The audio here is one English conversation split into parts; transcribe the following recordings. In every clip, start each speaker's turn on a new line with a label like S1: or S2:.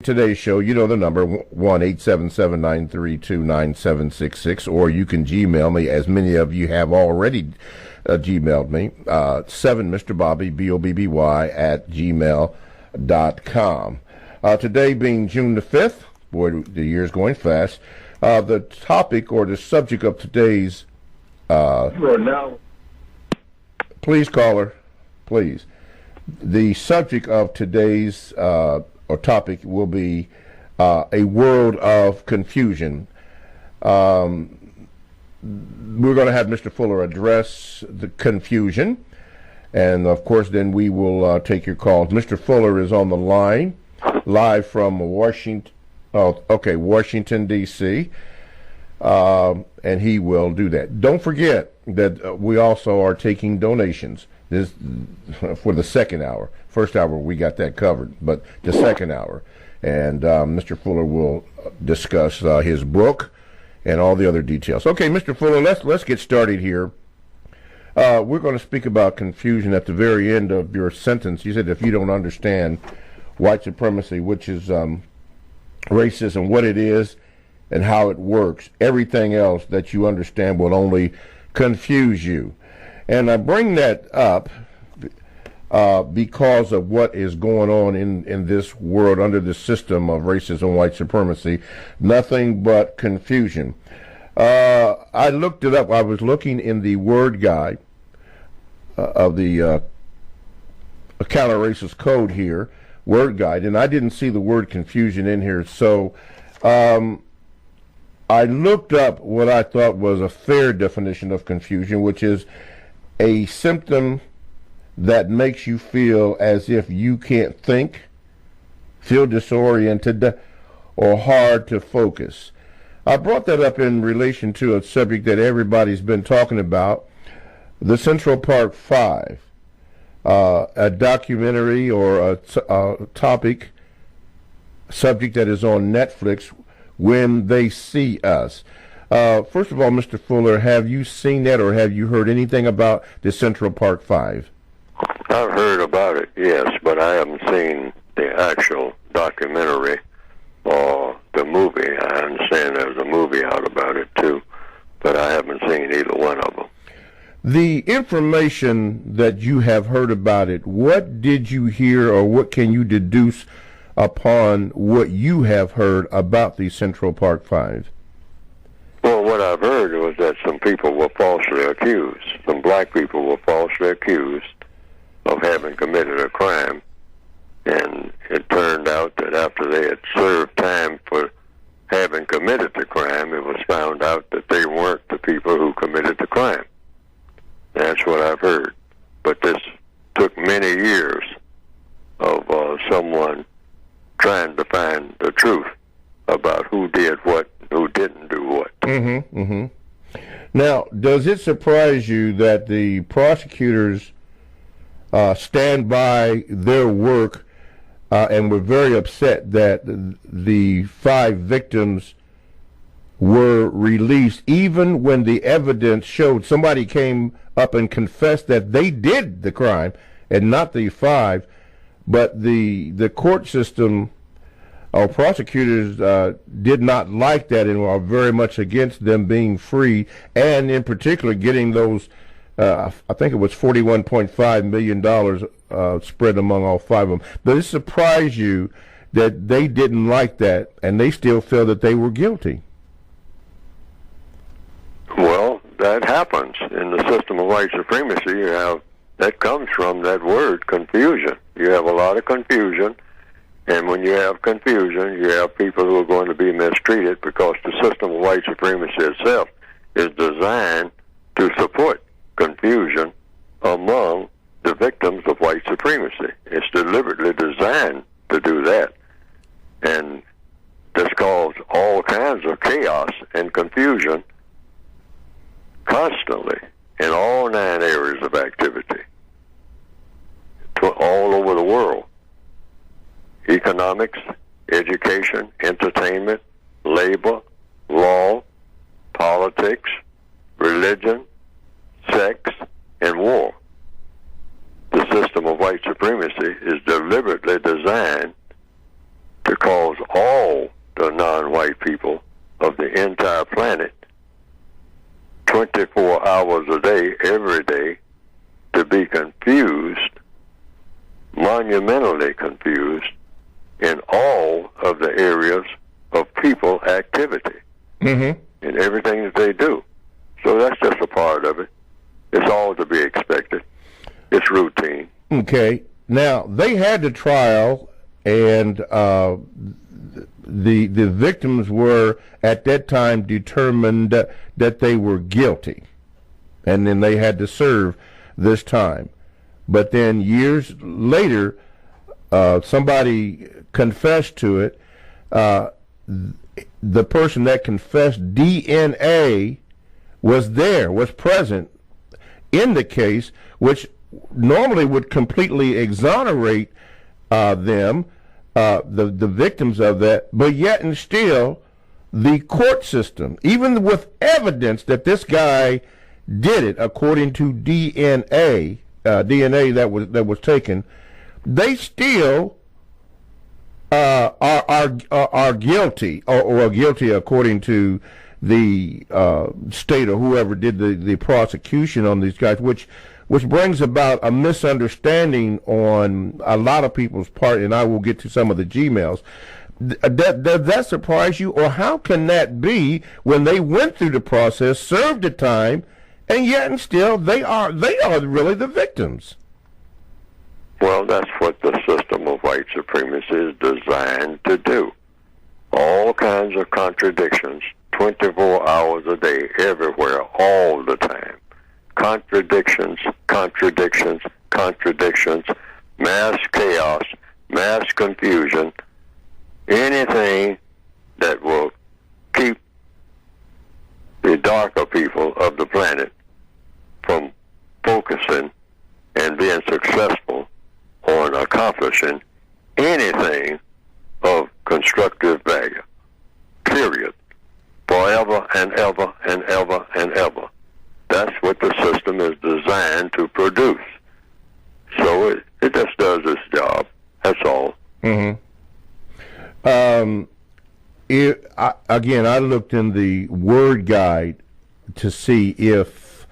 S1: Today's show, you know the number, 1-877-932-9766, or you can Gmail me, as many of you have already Gmailed me, 7Mr. Bobby, B-O-B-B-Y, at gmail.com. Today being June the 5th, boy, the year's going fast, the topic or the subject of today's... Please, caller, please. The subject of today's... or topic will be a world of confusion. We're going to have Mr. Fuller address the confusion, and of course then we will take your calls. Mr. Fuller is on the line, live from Washington, D.C., and he will do that. Don't forget that we also are taking donations. This for the second hour. First hour we got that covered, but the second hour, and Mr. Fuller will discuss his book and all the other details. Okay, Mr. Fuller, let's get started here. We're going to speak about confusion at the very end of your sentence. You said if you don't understand white supremacy, which is racism, what it is and how it works, everything else that you understand will only confuse you. And I bring that up because of what is going on in this world under the system of racism, white supremacy. Nothing but confusion. I looked it up. I was looking in the word guide of the counter-racist code here, word guide, and I didn't see the word confusion in here. So I looked up what I thought was a fair definition of confusion, which is a symptom that makes you feel as if you can't think, feel disoriented, or hard to focus. I brought that up in relation to a subject that everybody's been talking about, the Central Park 5, a documentary or a topic, subject that is on Netflix, When They See Us. First of all, Mr. Fuller, have you seen that or have you heard anything about the Central Park 5?
S2: I've heard about it, yes, but I haven't seen the actual documentary or the movie. I understand there's a movie out about it, too, but I haven't seen either one of them.
S1: The information that you have heard about it, what did you hear or what can you deduce upon what you have heard about the Central Park 5?
S2: Well, what I've heard was that some people were falsely accused. Some black people were falsely accused of having committed a crime, and it turned out that after they had served time for having committed the crime, it was found out that they weren't the people who committed the crime. That's what I've heard. But this took many years of someone trying to find the truth about who did what, who didn't do what.
S1: Now, does it surprise you that the prosecutors stand by their work and were very upset that the 5 victims were released, even when the evidence showed somebody came up and confessed that they did the crime and not the 5, but the court system... Our prosecutors did not like that and are very much against them being free, and in particular getting those, I think it was $41.5 million spread among all 5 of them. Does it surprise you that they didn't like that and they still feel that they were guilty?
S2: Well, that happens. In the system of white supremacy, that comes from that word, confusion. You have a lot of confusion. And when you have confusion, you have people who are going to be mistreated because the system of white supremacy itself is designed to support confusion among the victims of white supremacy. It's deliberately designed to do that. And this caused all kinds of chaos and confusion constantly in all 9 areas of activity all over the world. Economics, education, entertainment, labor, law, politics, religion, sex, and war. The system of white supremacy is deliberately designed to cause all the non-white people of the entire planet 24 hours a day, every day, to be confused, monumentally confused, in all of the areas of people activity in everything that they do. So that's just a part of it. It's all to be expected. It's routine.
S1: Okay. Now, they had the trial, and the victims were, at that time, determined that they were guilty. And then they had to serve this time. But then years later, somebody confessed to it. The person that confessed, DNA, was present in the case, which normally would completely exonerate them, the victims of that, but yet and still, the court system, even with evidence that this guy did it according to DNA that was taken, they still are guilty, or are guilty according to the state or whoever did the prosecution on these guys, which brings about a misunderstanding on a lot of people's part, and I will get to some of the Gmails. Does that surprise you, or how can that be when they went through the process, served the time, and yet and still they are really the victims?
S2: Well, that's what the system of white supremacy is designed to do. All kinds of contradictions, 24 hours a day, everywhere, all the time. Contradictions, contradictions, contradictions, mass chaos, mass confusion, anything that will keep the darker people of the planet from focusing and being successful on accomplishing anything of constructive value, period, forever and ever and ever and ever. That's what the system is designed to produce. So it just does its job. That's all.
S1: Again, I looked in the word guide to see if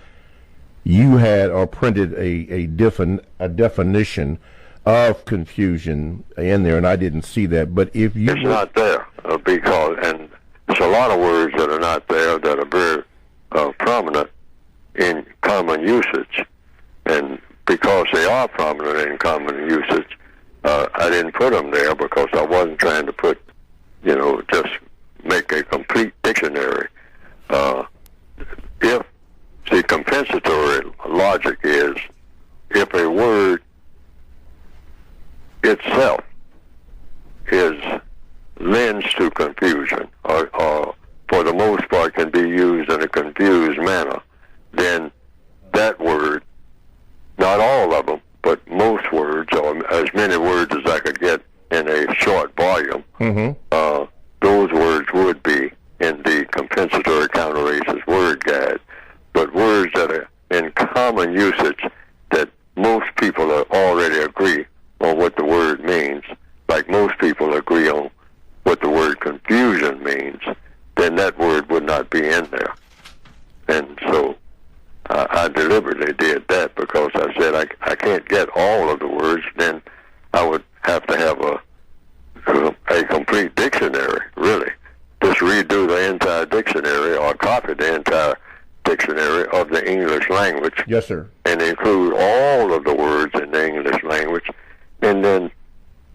S1: you had or printed a definition of confusion in there, and I didn't see that. But if you...
S2: It's not there, because, and there's a lot of words that are not there that are very prominent in common usage, and because they are prominent in common usage, I didn't put them there because I wasn't trying to put, just make a complete dictionary. If the compensatory logic is, if a word itself lends to confusion, or for the most part can be used in a confused manner, then that word, not all of them, but most words, or as many words as I could get in a short volume, those words would be in the compensatory counter-racist word guide. But words that are in common usage that most people already agree on what the word means, like most people agree on what the word confusion means, then that word would not be in there. And so I deliberately did that because I said I can't get all of the words, then I would have to have a complete dictionary, really. Just redo the entire dictionary or copy the entire dictionary of the English language.
S1: Yes, sir.
S2: And include all of the words in the English language. And then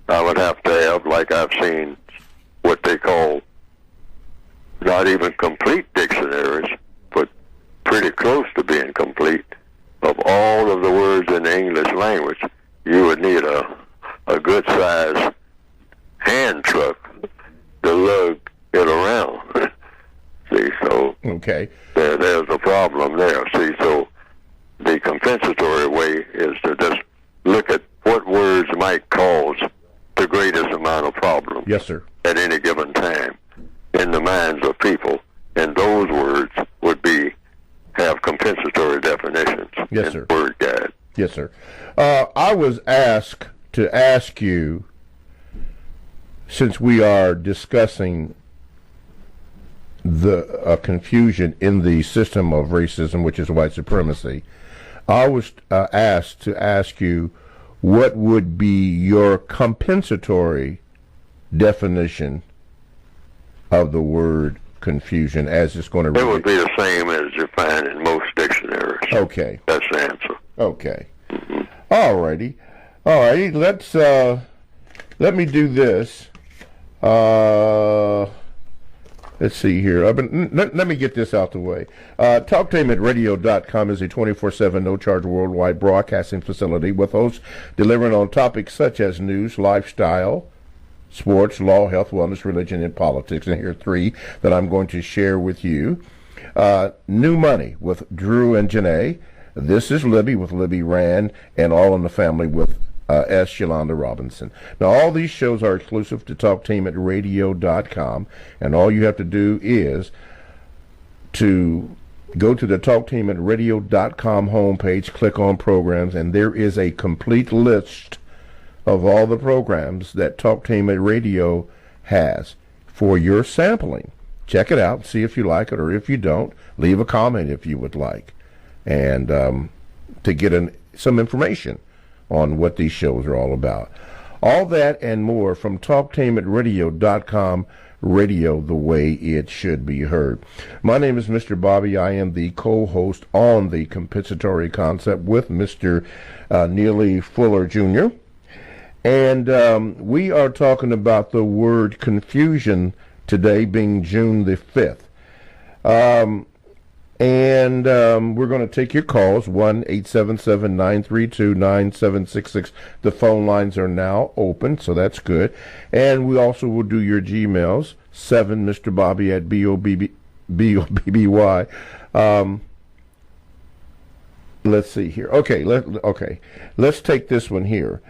S2: I would have to have, like I've seen, what they call not even complete dictionaries, but pretty close to being complete, of all of the words in the English language. You would need a good size hand truck to lug it around. See, so
S1: okay,
S2: there's a problem there. See, so the compensatory way is to just look at what words might cause the greatest amount of problems.
S1: Yes, sir.
S2: At any given time in the minds of people, and those words would have compensatory definitions.
S1: Yes,
S2: in
S1: sir.
S2: Word guide.
S1: Yes, sir. I was asked to ask you since we are discussing the confusion in the system of racism, which is white supremacy, I was asked to ask you what would be your compensatory definition of the word confusion, as it's going to.
S2: It would be the same as you find in most dictionaries.
S1: Okay.
S2: That's the answer.
S1: Okay. Mm-hmm. All righty. Let's let me do this. Let's see here. Let me get this out the way. TalkTainmentRadio.com is a 24/7 no-charge worldwide broadcasting facility with hosts delivering on topics such as news, lifestyle, sports, law, health, wellness, religion, and politics. And here are three that I'm going to share with you. New Money with Drew and Janae. This is Libby with Libby Rand, and All in the Family with S. Yolanda Robinson. Now, all these shows are exclusive to TalkTainmentRadio.com, and all you have to do is to go to the TalkTainmentRadio.com homepage, click on programs, and there is a complete list of all the programs that Talktainment Radio has for your sampling. Check it out, see if you like it, or if you don't, leave a comment if you would like, and to get some information on what these shows are all about. All that and more from TalkTainmentRadio.com, radio the way it should be heard. My name is Mr. Bobby. I am the co-host on the compensatory concept with Mr. Neely Fuller Jr., and we are talking about the word confusion today, being June the 5th. And we're going to take your calls, 1-877-932-9766. The phone lines are now open, so that's good. And we also will do your Gmails, 7MrBobby at B-O-B-B-Y. Let's see here. Okay, let's take this one here.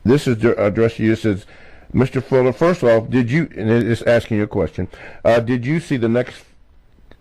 S1: This is addressed to you. It says, Mr. Fuller, first off, did you, and it's asking you a question, did you see the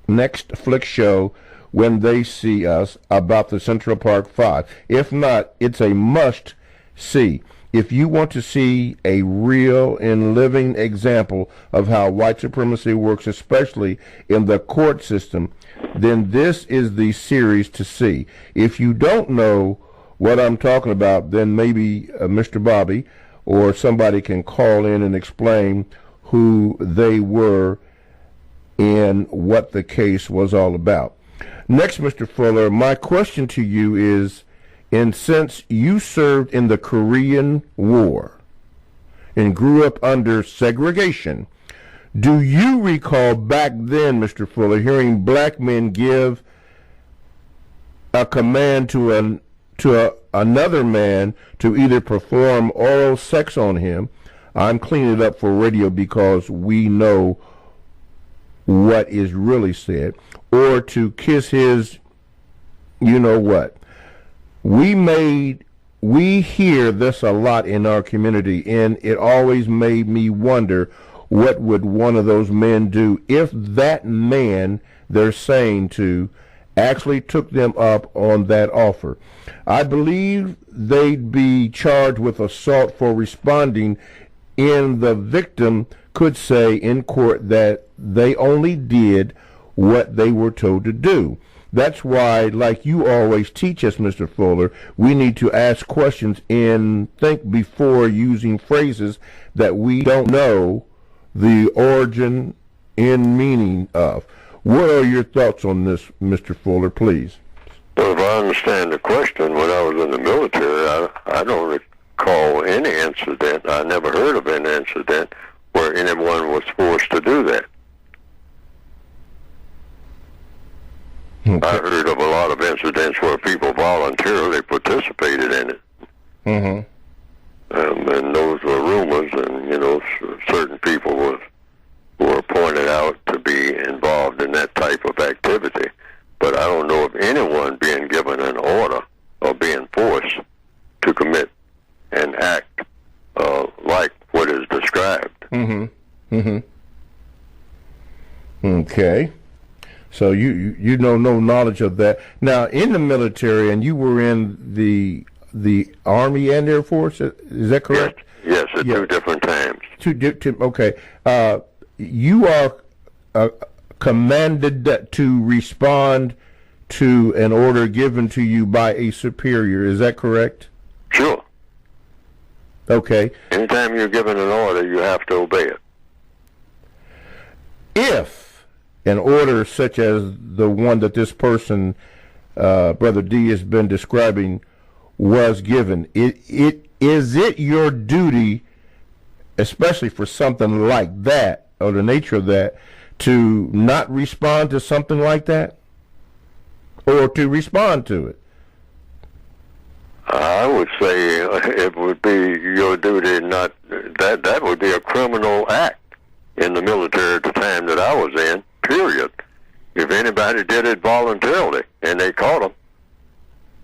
S1: next flick show When They See Us about the Central Park 5? If not, it's a must see. If you want to see a real and living example of how white supremacy works, especially in the court system, then this is the series to see. If you don't know what I'm talking about, then maybe Mr. Bobby or somebody can call in and explain who they were and what the case was all about. Next, Mr. Fuller, my question to you is, and since you served in the Korean War and grew up under segregation, do you recall back then, Mr. Fuller, hearing black men give a command to another man to either perform oral sex on him? I'm cleaning it up for radio because we know what is really said, or to kiss his you know what. We hear this a lot in our community, and it always made me wonder, what would one of those men do if that man they're saying to actually took them up on that offer? I believe they'd be charged with assault for responding, and the victim could say in court that they only did what they were told to do. That's why, like you always teach us, Mr. Fuller, we need to ask questions and think before using phrases that we don't know the origin and meaning of. What are your thoughts on this, Mr. Fuller, please?
S2: Well, if I understand the question, when I was in the military, I don't recall any incident. I never heard of any incident where anyone was forced to do that.
S1: Okay.
S2: I heard of a lot of incidents where people voluntarily participated in it.
S1: Mm-hmm.
S2: And those were rumors, and, certain people were pointed out to be involved in that type of activity. But I don't know of anyone being given an order or being forced to commit an act like what is described.
S1: Mm-hmm. Mm-hmm. Okay. So you know no knowledge of that. Now, in the military, and you were in the Army and Air Force, is that correct?
S2: Yes, at two different times.
S1: Okay. You are commanded to respond to an order given to you by a superior. Is that correct?
S2: Sure.
S1: Okay.
S2: Anytime you're given an order, you have to obey it.
S1: If an order such as the one that this person, Brother D, has been describing, was given, is it your duty, especially for something like that, or the nature of that, to not respond to something like that? Or to respond to it?
S2: I would say it would be your duty not, that would be a criminal act in the military at the time that I was in, period. If anybody did it voluntarily and they caught them,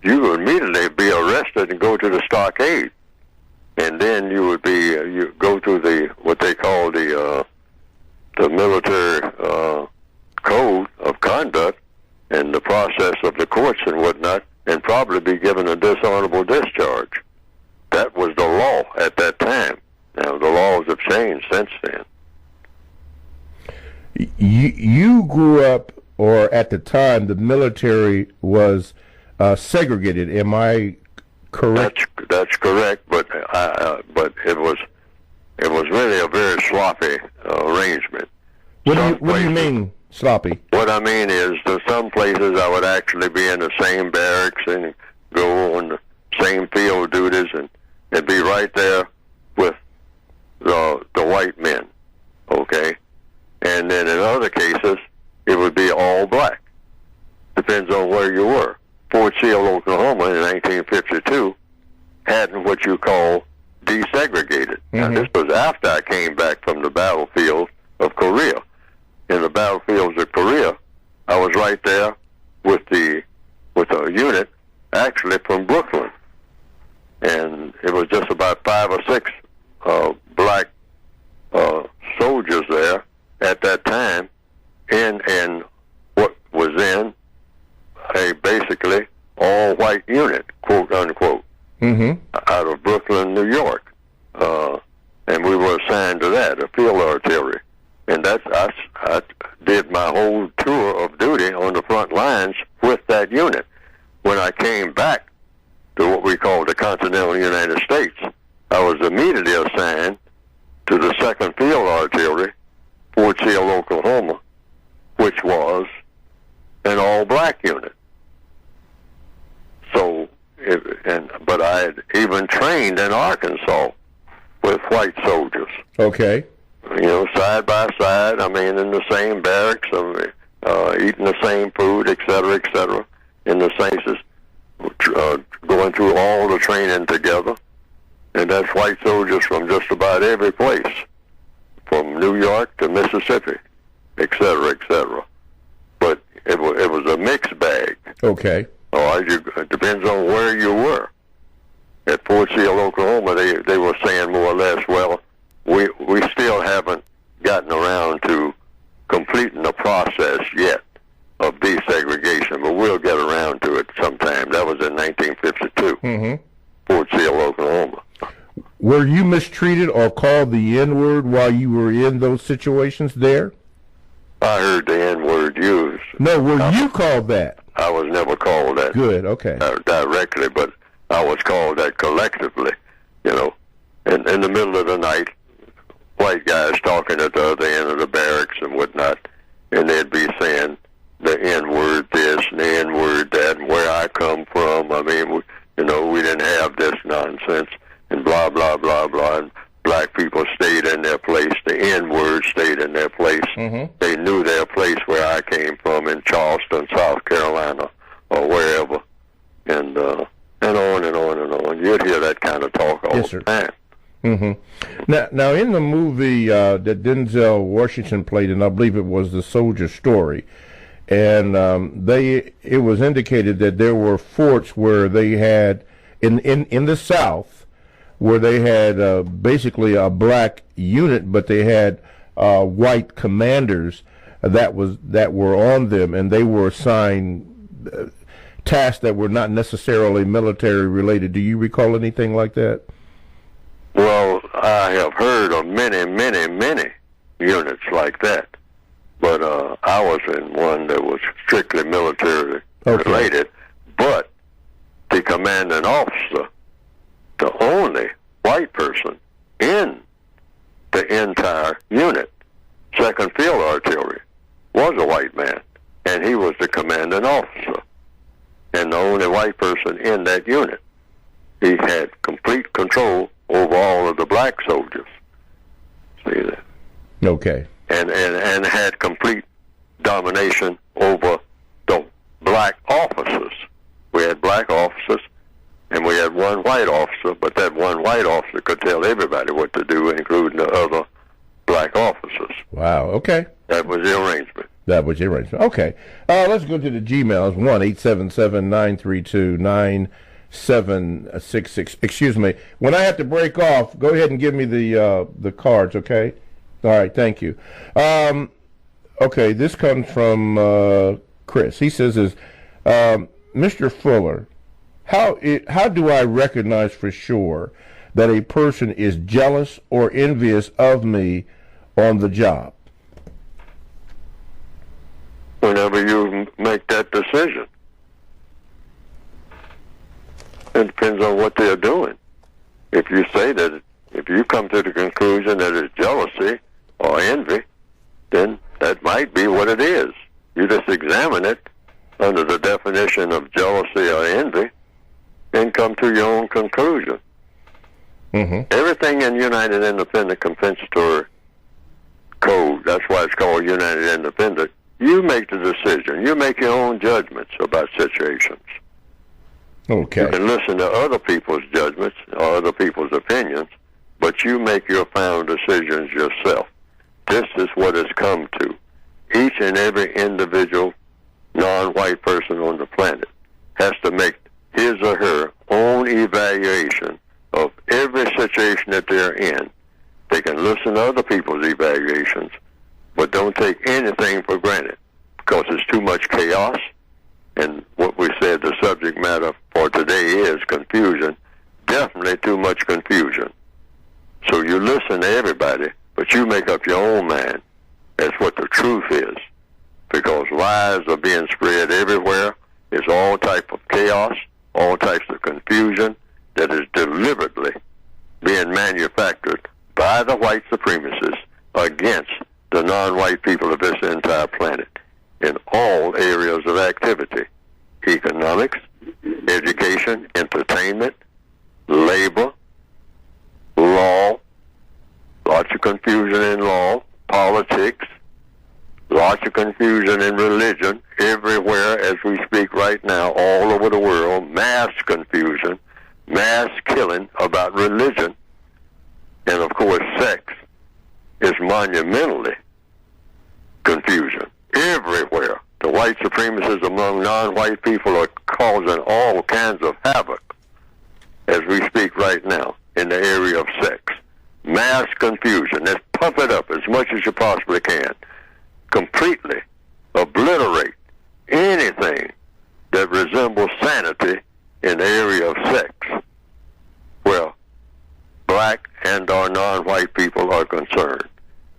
S2: you would immediately be arrested and go to the stockade. And then you would be, you go through what they call the military code of conduct and the process of the courts and whatnot, and probably be given a dishonorable discharge. That was the law at that time. Now, the laws have changed since then.
S1: You grew up, or at the time, the military was segregated. Am I correct?
S2: That's correct, but it was really a very sloppy arrangement.
S1: What do you mean, sloppy?
S2: What I mean is, that some places I would actually be in the same barracks and go on the same field duties and be right there with the white men, okay? And then in other cases, it would be all black. Depends on where you were. Fort Sill, Oklahoma in 1952 had what you call desegregated. Now, this was after I came back from the battlefield of Korea. In the battlefields of Korea, I was right there with a unit, actually from Brooklyn, and it was just about 5 or 6 black soldiers there at that time, in what was in a basically all-white unit, quote unquote, out of Brooklyn, New York, and we were assigned to that, a field artillery. And I did my whole tour of duty on the front lines with that unit. When I came back to what we call the continental United States, I was immediately assigned to the 2nd Field Artillery, Fort Sill, Oklahoma, which was an all-black unit. So, but I had even trained in Arkansas with white soldiers.
S1: Okay.
S2: You know, side by side, I mean, in the same barracks, eating the same food, et cetera, in the census, going through all the training together. And that's white soldiers from just about every place, from New York to Mississippi, et cetera. But it was a mixed bag.
S1: Okay.
S2: All right, it depends on where you were. At Fort Sill, Oklahoma, they were saying more or less, well, we still haven't gotten around to completing the process yet of desegregation, but we'll get around to it sometime. That was in 1952, Fort Sill, Oklahoma.
S1: Were you mistreated or called the N-word while you were in those situations there?
S2: I heard the N-word used.
S1: No, were you called that?
S2: I was never called that.
S1: Good, okay.
S2: Directly, but I was called that collectively, you know. In the middle of the night, white guys talking at the other end of the barracks and whatnot, and they'd be saying the N-word this and the N-word that and where I come from. I mean, we didn't have this nonsense and blah, blah, blah, blah. And black people stayed in their place. The N-word stayed in their place. They knew their place where I came from in Charleston, South Carolina, or wherever. And on and on and on. You'd hear that kind of talk all the time.
S1: Now, in the movie that Denzel Washington played, and I believe it was The Soldier Story, and it was indicated that there were forts where they had in the South, where they had basically a black unit, but they had white commanders that were on them, and they were assigned tasks that were not necessarily military related. Do you recall anything like that?
S2: Well, I have heard of many, many, many units like that. But I was in one that was strictly military related. But the commanding officer, the only white person in the entire unit, 2nd Field Artillery, was a white man, and he was the commanding officer, and the only white person in that unit. He had complete control over all of the black soldiers. See that?
S1: Okay.
S2: And had complete domination over the black officers. We had black officers, and we had one white officer, but that one white officer could tell everybody what to do, including the other black officers.
S1: Wow, okay.
S2: That was the arrangement.
S1: That was the arrangement. Okay. Let's go to the Gmails. 1-877-932-9766. Excuse me. When I have to break off, go ahead and give me the cards, okay? All right, thank you. Okay, this comes from Chris. He says, Mr. Fuller, how do I recognize for sure that a person is jealous or envious of me on the job?
S2: Whenever you make that decision. It depends on what they're doing. If you say that, if you come to the conclusion that it's jealousy or envy, then that might be what it is. You just examine it under the definition of jealousy or envy and come to your own conclusion.
S1: Mm-hmm.
S2: Everything in United Independent Compensatory Code, that's why it's called United Independent, you make the decision. You make your own judgments about situations.
S1: Okay.
S2: You can listen to other people's judgments or other people's opinions, but you make your final decisions yourself. This is what it's come to. Each and every individual non-white person on the planet has to make his or her own evaluation of every situation that they're in. They can listen to other people's evaluations, but don't take anything for granted, because it's too much chaos. And what we said, the subject matter for today is confusion. Definitely too much confusion. So you listen to everybody, but you make up your own mind. That's what the truth is. Because lies are being spread everywhere. There's all type of chaos, all types of confusion that is deliberately being manufactured by the white supremacists against the non-white people of this entire planet in all areas of activity: economics, education, entertainment, labor, law, lots of confusion in law, politics, lots of confusion in religion everywhere as we speak right now, all over the world, mass confusion, mass killing about religion, and of course sex is monumentally confusion everywhere. The white supremacists among non-white people are causing all kinds of havoc as we speak right now in the area of sex. Mass confusion. Let's pump it up as much as you possibly can. Completely obliterate anything that resembles sanity in the area of sex, where black and or non-white people are concerned.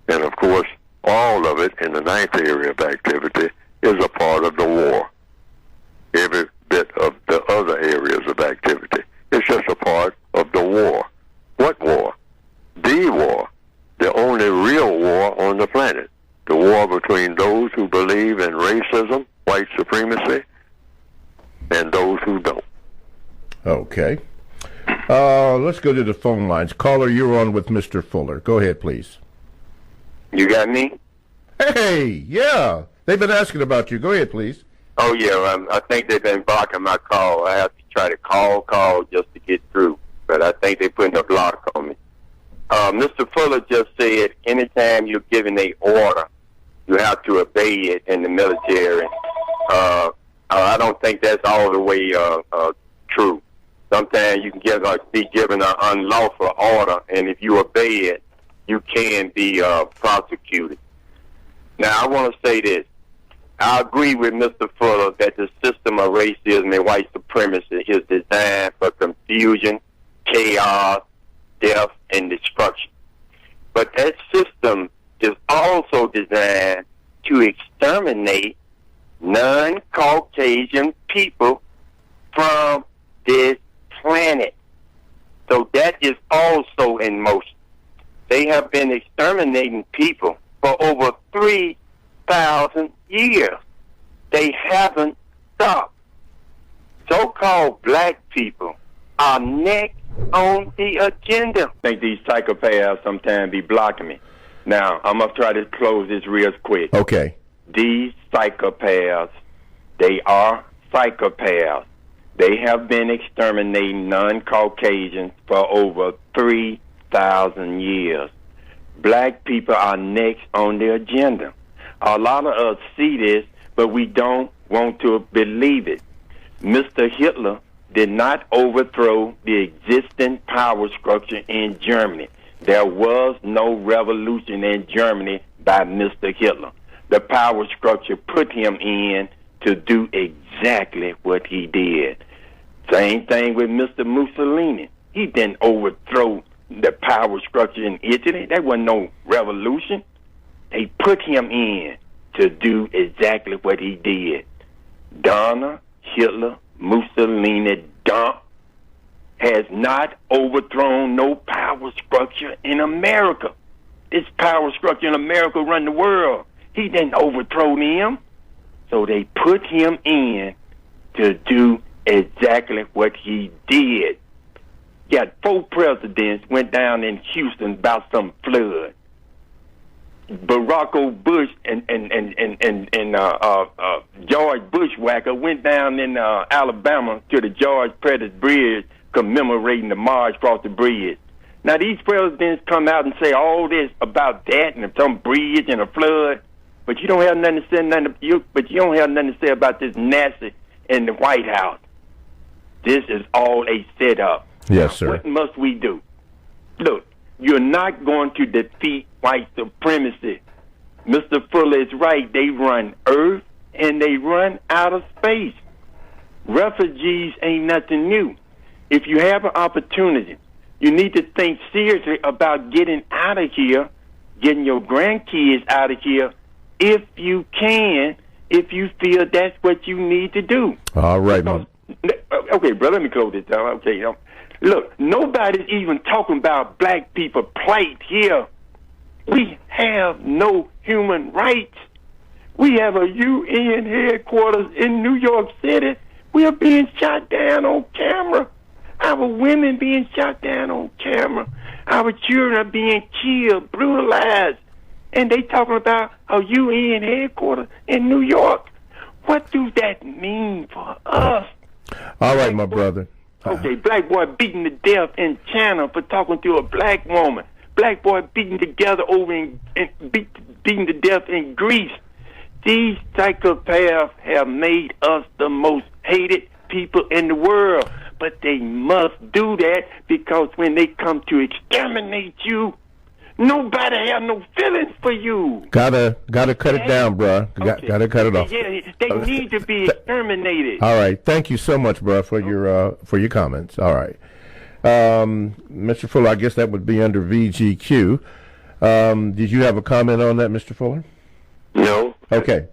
S2: And of course, all of it in the 9th area of activity is a part of the war. Every bit of the other areas of activity is just a part of the war. What war? The war. The only real war on the planet. The war between those who believe in racism, white supremacy, and those who don't.
S1: Okay. Let's go to the phone lines. Caller, you're on with Mr. Fuller. Go ahead, please.
S3: You got me?
S1: Hey, yeah. They've been asking about you. Go ahead, please.
S3: Oh, yeah. I think they've been blocking my call. I have to try to call just to get through. But I think they're putting a block on me. Mr. Fuller just said anytime you're given an order, you have to obey it in the military. I don't think that's all the way true. Sometimes you can be given an unlawful order, and if you obey it, you can be prosecuted. Now, I want to say this. I agree with Mr. Fuller that the system of racism and white supremacy is designed for confusion, chaos, death, and destruction. But that system is also designed to exterminate non-Caucasian people from this planet. So that is also in motion. They have been exterminating people for over 3,000 years. They haven't stopped. So-called black people are next on the agenda.
S4: I think these psychopaths sometimes be blocking me. Now, I'm going to try to close this real quick.
S1: Okay.
S4: These psychopaths, they are psychopaths. They have been exterminating non-Caucasians for over 3,000 years. Black people are next on the agenda. A lot of us see this, but we don't want to believe it. Mr. Hitler did not overthrow the existing power structure in Germany. There was no revolution in Germany by Mr. Hitler. The power structure put him in to do exactly what he did. Same thing with Mr. Mussolini. He didn't overthrow the power structure in Italy. There wasn't no revolution. They put him in to do exactly what he did. Donner, Hitler, Mussolini, dump has not overthrown no power structure in America. This power structure in America run the world. He didn't overthrow them. So they put him in to do exactly what he did. Got 4 presidents went down in Houston about some flood. Barack Bush and George Bushwhacker went down in Alabama to the George Pettis Bridge commemorating the march across the bridge. Now these presidents come out and say all this about that and some bridge and a flood, but you don't have nothing to say. But you don't have nothing to say about this NASA in the White House. This is all a setup.
S1: Yes, sir.
S4: What must we do? Look, you're not going to defeat white supremacy. Mr. Fuller is right. They run Earth and they run out of space. Refugees ain't nothing new. If you have an opportunity, you need to think seriously about getting out of here, getting your grandkids out of here, if you can, if you feel that's what you need to do.
S1: All right,
S4: okay, brother, let me close this down. Okay, look, nobody's even talking about black people plight here. We have no human rights. We have a UN headquarters in New York City. We are being shot down on camera. Our women being shot down on camera. Our children are being killed, brutalized. And they talking about a UN headquarters in New York. What do that mean for us?
S1: All right, my brother.
S4: Okay, black boy beaten to death in China for talking to a black woman. Black boy beaten together over beaten to death in Greece. These psychopaths have made us the most hated people in the world. But they must do that because when they come to exterminate you, nobody have no feelings for you.
S1: Gotta cut it down, bruh.
S4: Okay.
S1: Gotta cut it off.
S4: Yeah, they need to be exterminated.
S1: All right. Thank you so much, bruh, for your comments. All right. Mr. Fuller, I guess that would be under VGQ. Did you have a comment on that, Mr. Fuller?
S2: No.
S1: Okay.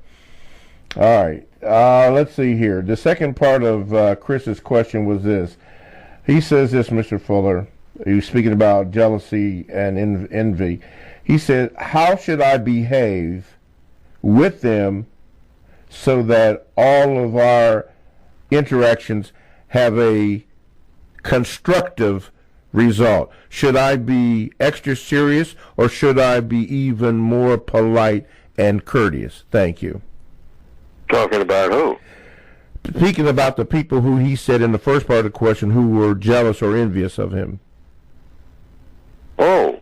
S1: All right. Let's see here. The second part of Chris's question was this. He says this, Mr. Fuller. He was speaking about jealousy and envy. He said, how should I behave with them so that all of our interactions have a constructive result? Should I be extra serious or should I be even more polite and courteous? Thank you.
S2: Talking about who?
S1: Speaking about the people who he said in the first part of the question who were jealous or envious of him.
S2: Oh,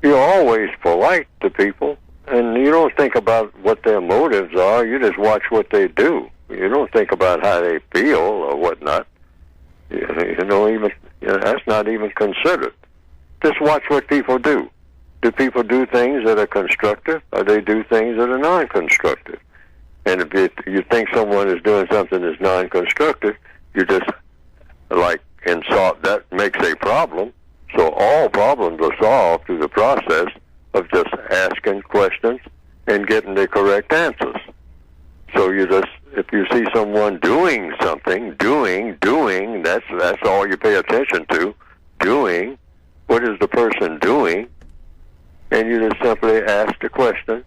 S2: you're always polite to people, and you don't think about what their motives are. You just watch what they do. You don't think about how they feel or whatnot. That's not even considered. Just watch what people do. Do people do things that are constructive, or they do things that are non-constructive? And if you think someone is doing something that's non-constructive, you just, like, insult. That makes a problem. So all problems are solved through the process of just asking questions and getting the correct answers. So if you see someone doing something, doing, that's all you pay attention to. Doing, what is the person doing? And you just simply ask the question,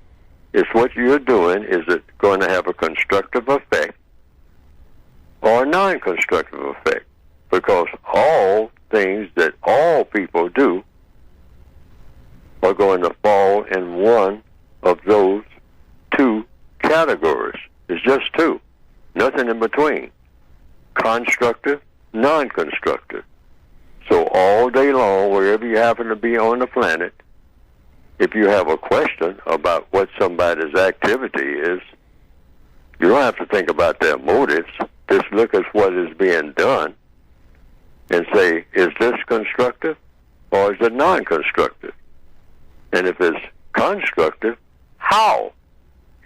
S2: is what you're doing, is it going to have a constructive effect or a non-constructive effect? Because all things that all people do are going to fall in one of those two categories. It's just two, nothing in between. Constructive, non-constructive. So all day long, wherever you happen to be on the planet, if you have a question about what somebody's activity is, you don't have to think about their motives. Just look at what is being done and say, is this constructive or is it non-constructive? And if it's constructive, how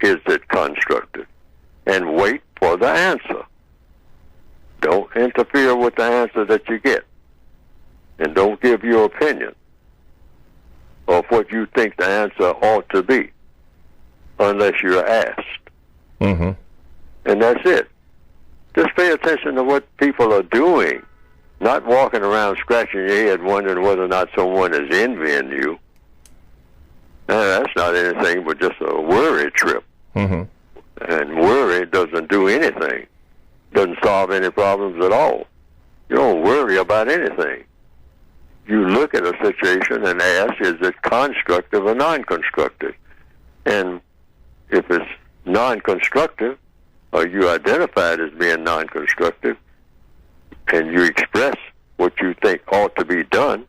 S2: is it constructive? And wait for the answer. Don't interfere with the answer that you get. And don't give your opinion of what you think the answer ought to be unless you're asked.
S1: Mm-hmm.
S2: And that's it. Just pay attention to what people are doing, not walking around scratching your head wondering whether or not someone is envying you. That's not anything but just a worry trip.
S1: Mm-hmm.
S2: And worry doesn't do anything. Doesn't solve any problems at all. You don't worry about anything. You look at a situation and ask, is it constructive or non-constructive? And if it's non-constructive, or you identify it as being non-constructive, and you express what you think ought to be done,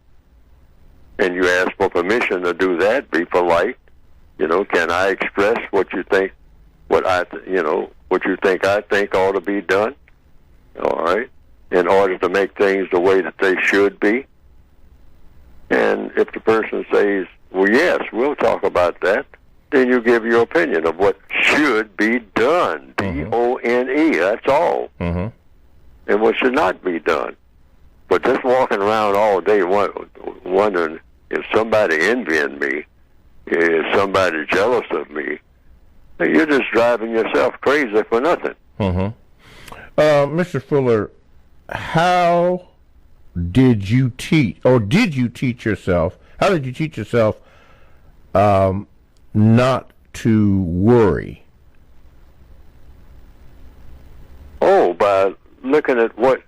S2: and you ask for permission to do that, be polite. Can I express what you think, what you think I think ought to be done? All right, in order to make things the way that they should be. And if the person says, well, yes, we'll talk about that, then you give your opinion of what should be done.
S1: Mm-hmm.
S2: D-O-N-E, that's all.
S1: Mm-hmm.
S2: And what should not be done. But just walking around all day wondering if somebody envying me, is somebody jealous of me, you're just driving yourself crazy for nothing.
S1: Mm-hmm. Mr. Fuller, how did you teach yourself not to worry?
S2: Oh, by looking at what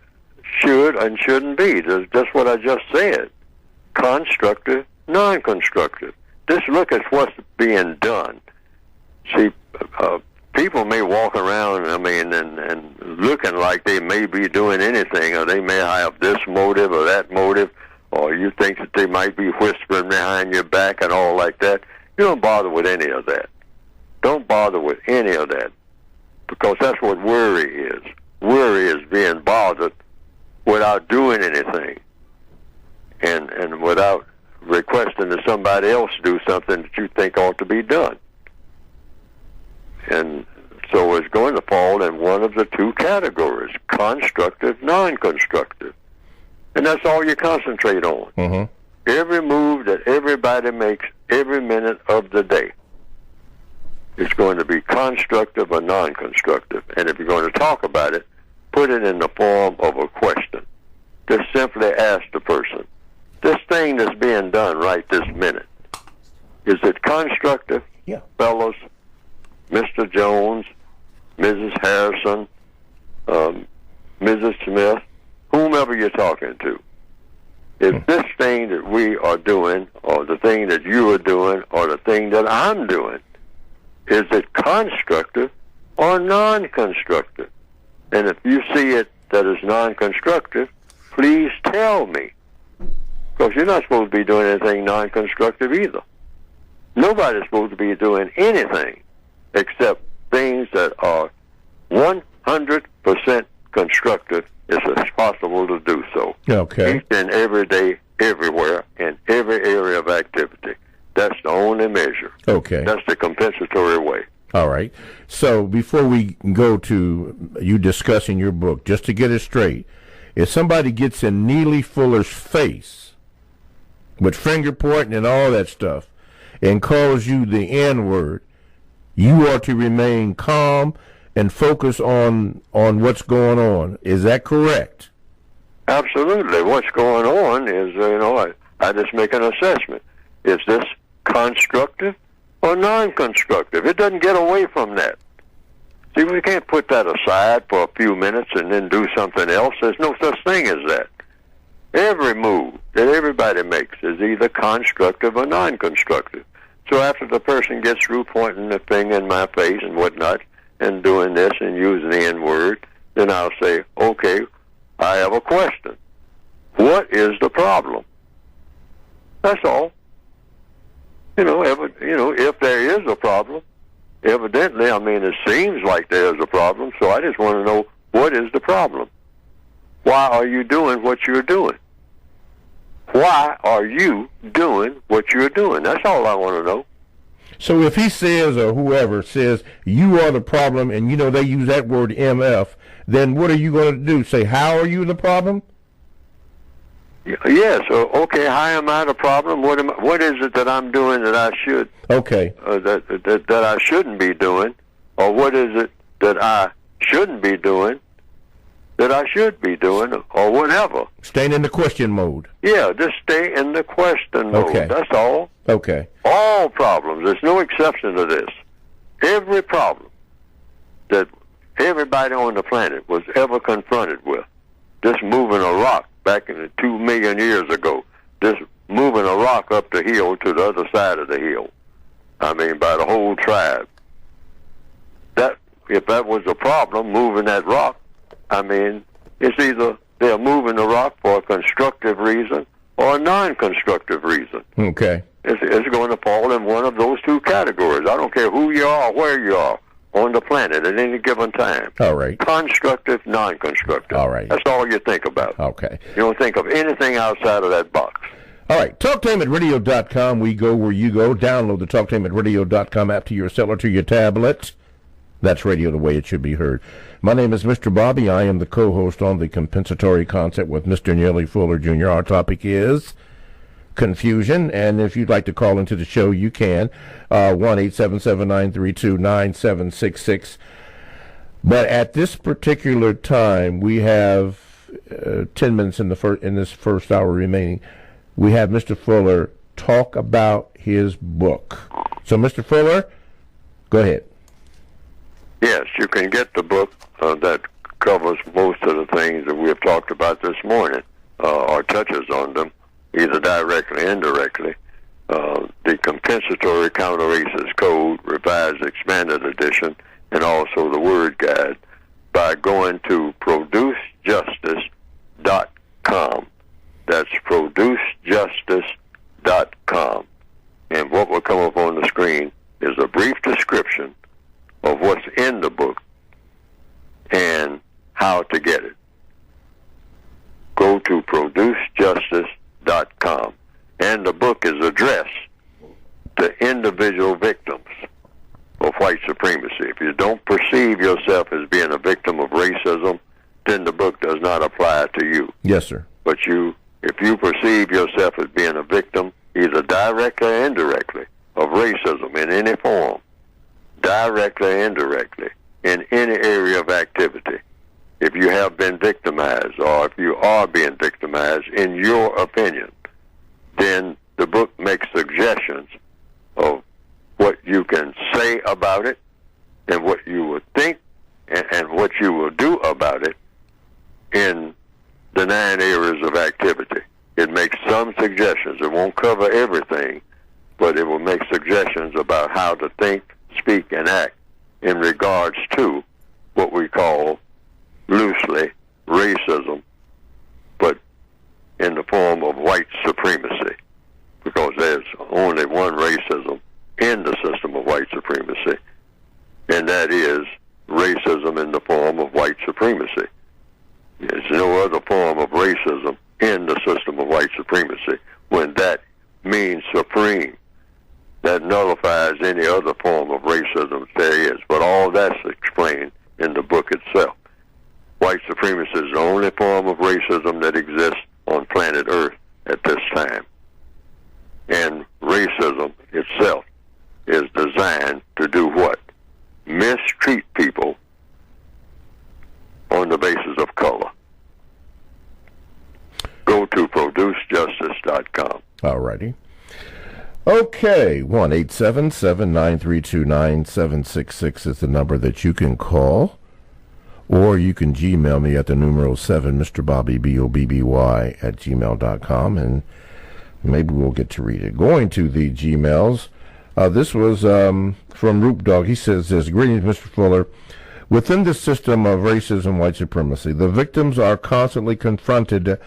S2: should and shouldn't be. That's just what I just said. Constructive, non-constructive. Just look at what's being done. See, people may walk around, and looking like they may be doing anything, or they may have this motive or that motive, or you think that they might be whispering behind your back and all like that. You don't bother with any of that. Don't bother with any of that, because that's what worry is. Worry is being bothered without doing anything, and without requesting that somebody else do something that you think ought to be done. And so it's going to fall in one of the two categories, constructive, non-constructive. And that's all you concentrate on.
S1: Mm-hmm.
S2: Every move that everybody makes every minute of the day is going to be constructive or non-constructive. And if you're going to talk about it, put it in the form of a question. Just simply ask the person, this thing that's being done right this minute, is it constructive?
S1: Yeah.
S2: Fellas, Mr. Jones, Mrs. Harrison, Mrs. Smith, whomever you're talking to. If this thing that we are doing, or the thing that you are doing, or the thing that I'm doing, is it constructive or non-constructive? And if you see it that is non-constructive, please tell me. Because you're not supposed to be doing anything non-constructive either. Nobody's supposed to be doing anything except things that are 100% constructive as it's possible to do so.
S1: Okay.
S2: Each and every day, everywhere, in every area of activity. That's the only measure.
S1: Okay.
S2: That's the compensatory way.
S1: All right. So before we go to you discussing your book, just to get it straight, if somebody gets in Neely Fuller's face with finger pointing and all that stuff, and calls you the N-word, you are to remain calm and focus on what's going on. Is that correct?
S2: Absolutely. What's going on is, I just make an assessment. Is this constructive or non-constructive? It doesn't get away from that. See, we can't put that aside for a few minutes and then do something else. There's no such thing as that. Every move that everybody makes is either constructive or non-constructive. So after the person gets through pointing the thing in my face and whatnot and doing this and using the N-word, then I'll say, okay, I have a question. What is the problem? That's all. If there is a problem, evidently, it seems like there's a problem, so I just want to know, what is the problem? Why are you doing what you're doing? Why are you doing what you're doing? That's all I want to know.
S1: So if he says, or whoever says, you are the problem, and they use that word MF, then what are you going to do? Say, how are you the problem?
S2: Yes. Okay. How am I the problem? What is it that I'm doing that I should?
S1: Okay.
S2: That I shouldn't be doing, or what is it that I shouldn't be doing that I should be doing, or whatever.
S1: Staying in the question mode.
S2: Yeah. Just stay in the question mode.
S1: Okay.
S2: That's all.
S1: Okay.
S2: All problems. There's no exception to this. Every problem that everybody on the planet was ever confronted with, just moving a rock back in 2 million years ago, just moving a rock up the hill to the other side of the hill. By the whole tribe. If that was a problem, moving that rock, it's either they're moving the rock for a constructive reason or a non-constructive reason.
S1: Okay.
S2: It's going to fall in one of those two categories. I don't care who you are or where you are on the planet at any given time.
S1: All right.
S2: Constructive, non-constructive.
S1: All right.
S2: That's all you think about.
S1: Okay.
S2: You don't think of anything outside of that box.
S1: All right. TalkTimeAtRadio.com. We go where you go. Download the TalkTimeAtRadio.com app to your cell or to your tablet. That's radio the way it should be heard. My name is Mr. Bobby. I am the co-host on the Compensatory Concept with Mr. Neely Fuller Jr. Our topic is confusion, and if you'd like to call into the show, you can. 1-877-932-9766. But at this particular time, we have 10 minutes in this first hour remaining. We have Mr. Fuller talk about his book. So, Mr. Fuller, go ahead.
S2: Yes, you can get the book that covers most of the things that we have talked about this morning, or touches on them, either directly or indirectly. The Compensatory Counter-Racist Code, Revised Expanded Edition, and also the Word Guide, by going to producejustice.com. That's producejustice.com. And what will come up on the screen is a brief description of what's in the book and how to get it. Go to producejustice.com. And the book is addressed to individual victims of white supremacy. If you don't perceive yourself as being a victim of racism, then the book does not apply to you.
S1: Yes, sir.
S2: But if you perceive yourself as being a victim, either directly or indirectly, of racism in any form, directly or indirectly, in any area of activity, if you have been victimized or if you are being victimized, in your opinion, then the book makes suggestions of what you can say about it and what you would think and what you will do about it in the 9 areas of activity. It makes some suggestions. It won't cover everything, but it will make suggestions about how to think, speak, and act in regards to what we call loosely racism, but in the form of white supremacy, because there's only one racism in the system of white supremacy, and that is racism in the form of white supremacy. There's no other form of racism in the system of white supremacy. When that means supreme, that nullifies any other form of racism there is. But all that's explained in the book itself. White supremacy is the only form of racism that exists on planet Earth at this time. And racism itself is designed to do what? Mistreat people on the basis of color. Go to producejustice.com.
S1: All righty. Okay, 1-877-932-9766 is the number that you can call, or you can Gmail me at the numeral 7, Mr. Bobby, BOBBY, at gmail.com, and maybe we'll get to read it. Going to the Gmails, this was from Roop Dog. He says this, greetings, Mr. Fuller. Within the system of racism, white supremacy, the victims are constantly confronted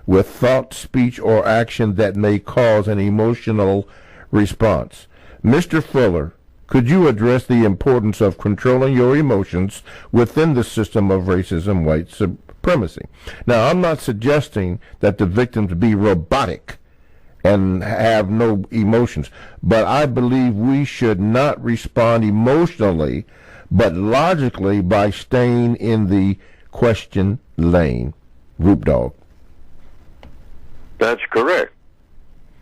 S1: with thought, speech, or action that may cause an emotional response. Mr. Fuller, could you address the importance of controlling your emotions within the system of racism, white supremacy? Now, I'm not suggesting that the victims be robotic and have no emotions, but I believe we should not respond emotionally, but logically by staying in the question lane. Roop Dog.
S2: That's correct.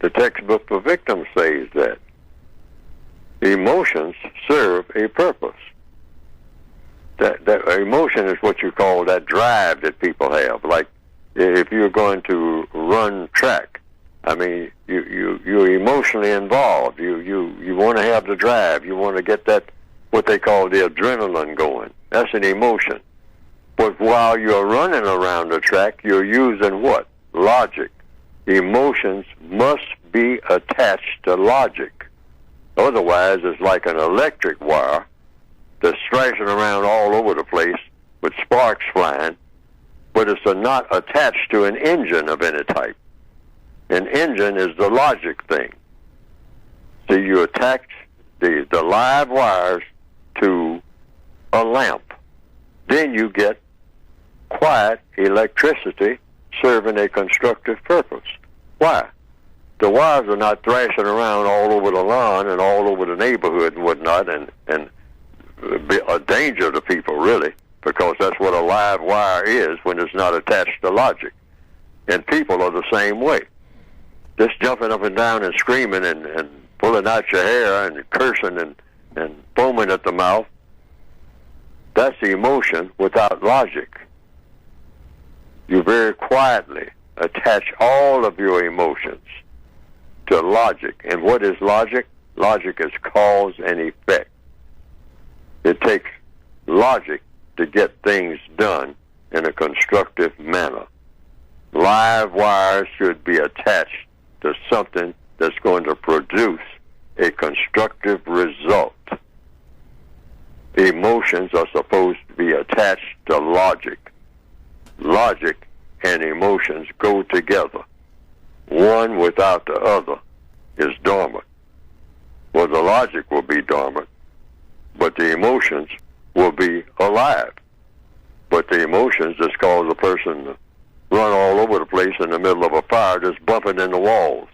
S2: The textbook for victims says that emotions serve a purpose. That emotion is what you call that drive that people have. Like if you're going to run track, I mean, you're emotionally involved. You want to have the drive. You want to get that, what they call the adrenaline going. That's an emotion. But while you're running around the track, you're using what? Logic. Emotions must be attached to logic. Otherwise, it's like an electric wire that's thrashing around all over the place with sparks flying, but it's not attached to an engine of any type. An engine is the logic thing. So you attach the live wires to a lamp. Then you get quiet electricity serving a constructive purpose. Why? The wires are not thrashing around all over the lawn and all over the neighborhood and whatnot, and be a danger to people, really, because that's what a live wire is when it's not attached to logic. And people are the same way. Just jumping up and down and screaming and pulling out your hair and cursing and foaming at the mouth, that's the emotion without logic. You very quietly attach all of your emotions to logic. And what is logic? Logic is cause and effect. It takes logic to get things done in a constructive manner. Live wires should be attached to something that's going to produce a constructive result. Emotions are supposed to be attached to logic. Logic and emotions go together. One without the other is dormant. Well, the logic will be dormant, but the emotions will be alive. But the emotions just cause a person to run all over the place in the middle of a fire, just bumping in the walls,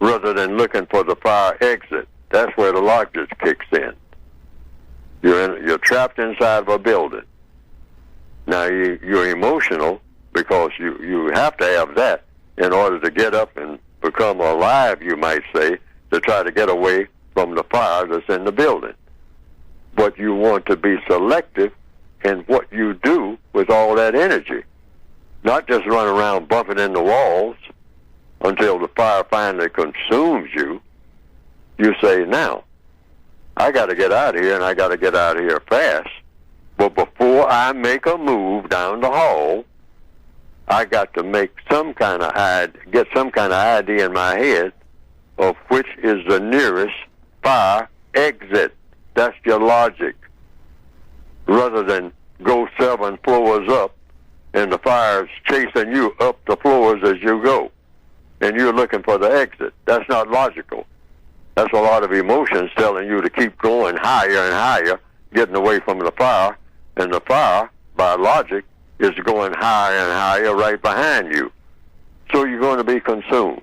S2: rather than looking for the fire exit. That's where the logic kicks in. You're trapped inside of a building. Now, you're emotional because you have to have that in order to get up and become alive, you might say, to try to get away from the fire that's in the building. But you want to be selective in what you do with all that energy. Not just run around bumping in the walls until the fire finally consumes you. You say, now, I got to get out of here, and I got to get out of here fast. But before I make a move down the hall, I got to make get some kind of idea in my head of which is the nearest fire exit. That's your logic. Rather than go 7 floors up and the fire's chasing you up the floors as you go, and you're looking for the exit. That's not logical. That's a lot of emotions telling you to keep going higher and higher, getting away from the fire, and the fire, by logic, is going higher and higher right behind you. So you're going to be consumed.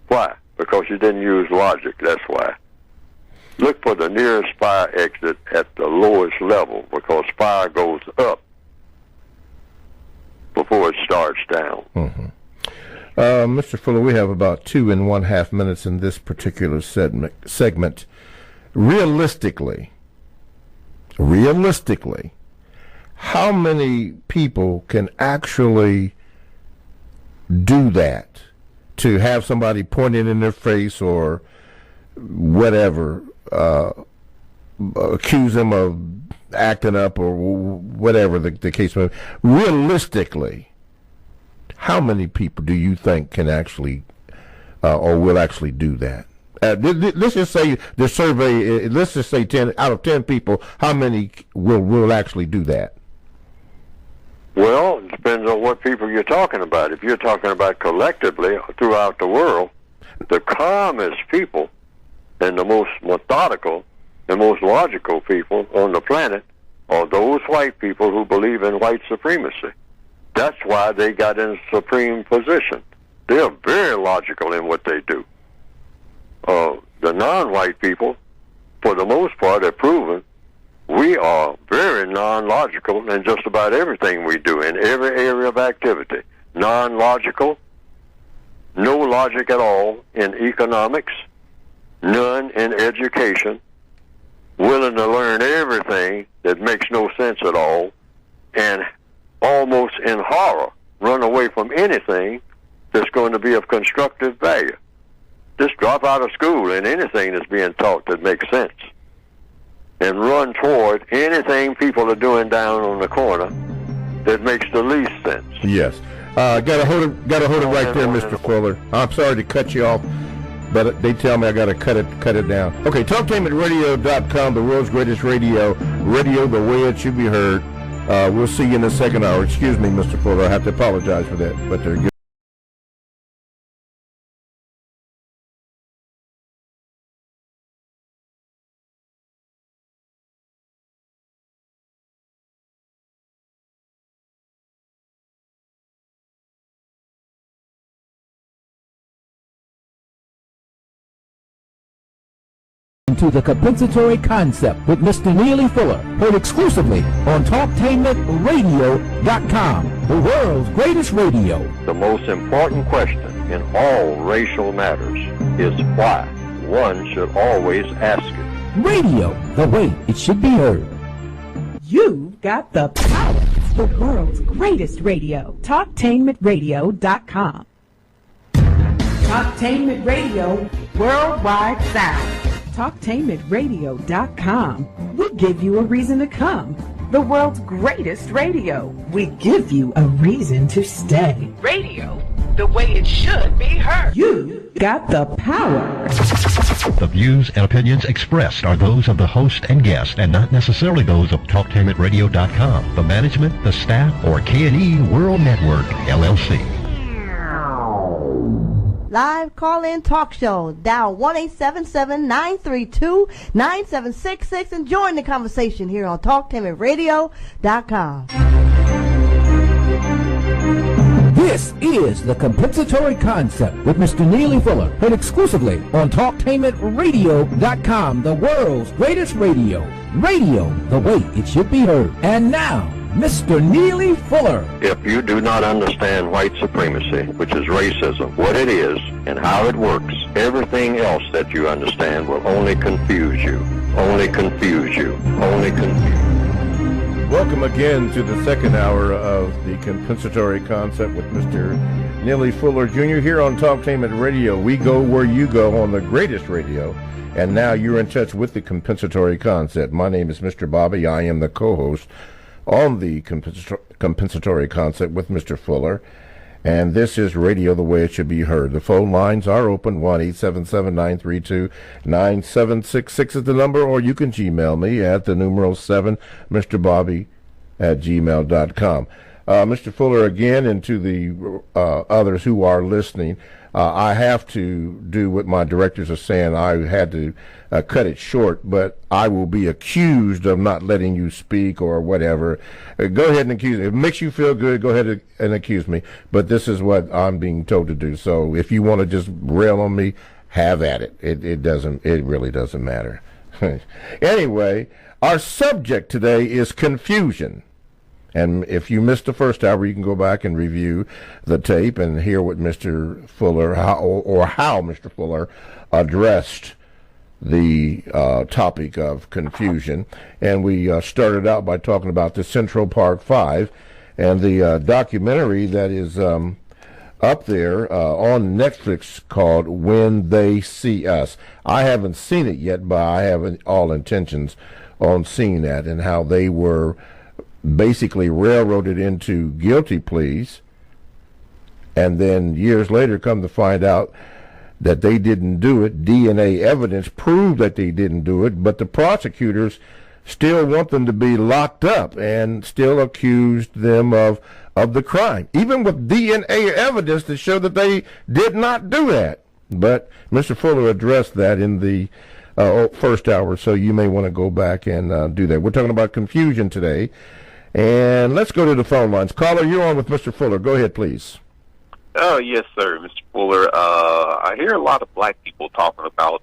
S2: Why? Because you didn't use logic, that's why. Look for the nearest fire exit at the lowest level, because fire goes up before it starts down.
S1: Mm-hmm. Mr. Fuller, we have about 2.5 minutes in this particular segment. Realistically, how many people can actually do that? To have somebody pointing in their face or whatever, accuse them of acting up or whatever the case may be. Realistically, how many people do you think can actually or will actually do that? Let's just say the survey, let's just say 10 out of 10 people, how many will actually do that?
S2: Well, it depends on what people you're talking about. If you're talking about collectively throughout the world, the calmest people and the most methodical and most logical people on the planet are those white people who believe in white supremacy. That's why they got in supreme position. They're very logical in what they do. The non-white people, for the most part, have proven we are very non-logical in just about everything we do, in every area of activity. Non-logical, no logic at all in economics, none in education, willing to learn everything that makes no sense at all, and almost in horror run away from anything that's going to be of constructive value. Just drop out of school in anything that's being taught that makes sense, and run toward anything people are doing down on the corner that makes the least sense.
S1: Yes. Got to hold it right there, Mr. Fuller. I'm sorry to cut you off, but they tell me I got to cut it down. Okay, TalkTainmentRadio.com, the world's greatest radio the way it should be heard. We'll see you in the second hour. Excuse me, Mr. Fuller, I have to apologize for that, but they're good.
S5: To the compensatory concept with Mr. Neely Fuller, heard exclusively on TalkTainmentRadio.com, the world's greatest radio.
S2: The most important question in all racial matters is why. One should always ask it.
S5: Radio, the way it should be heard.
S6: You've got the power. The world's greatest radio. TalkTainmentRadio.com. Talktainment Radio, worldwide sound. TalkTainmentRadio.com. We give you a reason to come. The world's greatest radio. We give you a reason to stay. Radio, the way it should be heard. You got the power.
S7: The views and opinions expressed are those of the host and guest and not necessarily those of TalkTainmentRadio.com, the management, the staff, or K&E World Network, LLC.
S8: Live call-in talk show. Dial 1-877-932-9766 and join the conversation here on TalkTainmentRadio.com.
S5: This is the compensatory concept with Mr. Neely Fuller, heard exclusively on TalkTainmentRadio.com, the world's greatest radio. Radio, the way it should be heard. And now, Mr. Neely Fuller.
S2: If you do not understand white supremacy, which is racism, what it is and how it works, everything else that you understand will only confuse you. Only confuse you. Only confuse you.
S1: Welcome again to the second hour of the compensatory concept with Mr. Neely Fuller Jr. here on Talktainment Radio. We go where you go on the greatest radio. And now you're in touch with the compensatory concept. My name is Mr. Bobby. I am the co-host on the compensatory concept with Mr. Fuller, and this is radio the way it should be heard. The phone lines are open. 1-877-932-9766 is the number, or you can Gmail me at the numeral 7 MrBobby@gmail.com. Mr. Fuller, again, and to the others who are listening, I have to do what my directors are saying. I had to cut it short, but I will be accused of not letting you speak or whatever. Go ahead and accuse me. If it makes you feel good, go ahead and accuse me. But this is what I'm being told to do. So if you want to just rail on me, have at it. It really doesn't matter. Anyway, our subject today is confusion. And if you missed the first hour, you can go back and review the tape and hear what Mr. Fuller, how Mr. Fuller addressed the topic of confusion. And we started out by talking about the Central Park Five and the documentary that is up there on Netflix called When They See Us. I haven't seen it yet, but I have all intentions on seeing that, and how they were basically railroaded into guilty pleas, and then years later come to find out that they didn't do it. DNA evidence proved that they didn't do it, but the prosecutors still want them to be locked up and still accused them of the crime, even with DNA evidence to show that they did not do that. But Mr. Fuller addressed that in the first hour, so you may want to go back and do that. We're talking about confusion today. And let's go to the phone lines. Caller, you're on with Mr. Fuller. Go ahead, please.
S9: Oh, yes, sir, Mr. Fuller. I hear a lot of black people talking about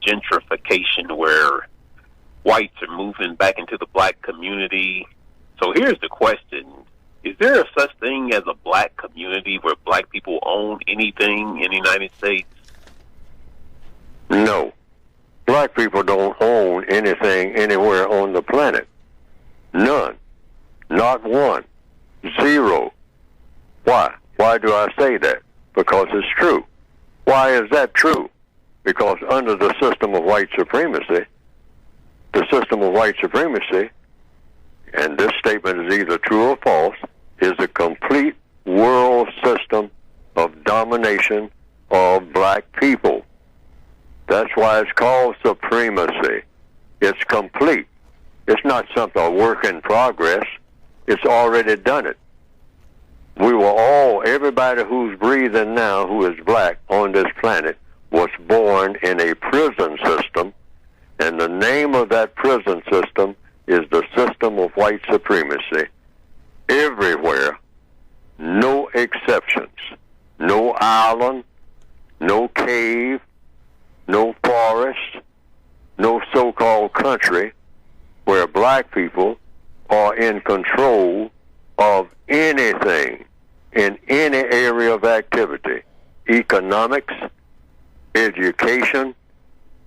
S9: gentrification, where whites are moving back into the black community. So here's the question. Is there a such thing as a black community where black people own anything in the United States?
S2: No. Black people don't own anything anywhere on the planet. None. Not one. Zero. Why? Why do I say that? Because it's true. Why is that true? Because under the system of white supremacy, and this statement is either true or false, is a complete world system of domination of black people. That's why it's called supremacy. It's complete. It's not something, a work in progress. It's already done it. Everybody who's breathing now who is black on this planet was born in a prison system, and the name of that prison system is the system of white supremacy. Everywhere, no exceptions. No island, no cave, no forest, no so-called country where black people are in control of anything in any area of activity: economics, education,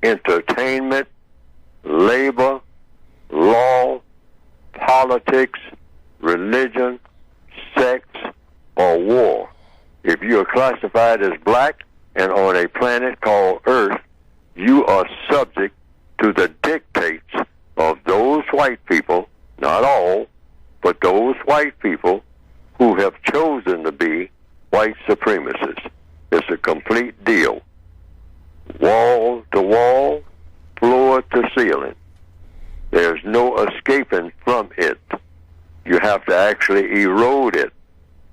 S2: entertainment, labor, law, politics, religion, sex, or war. If you are classified as black and on a planet called Earth, you are subject to the dictates of those white people, not all, but those white people who have chosen to be white supremacists. It's a complete deal. Wall to wall, floor to ceiling. There's no escaping from it. You have to actually erode it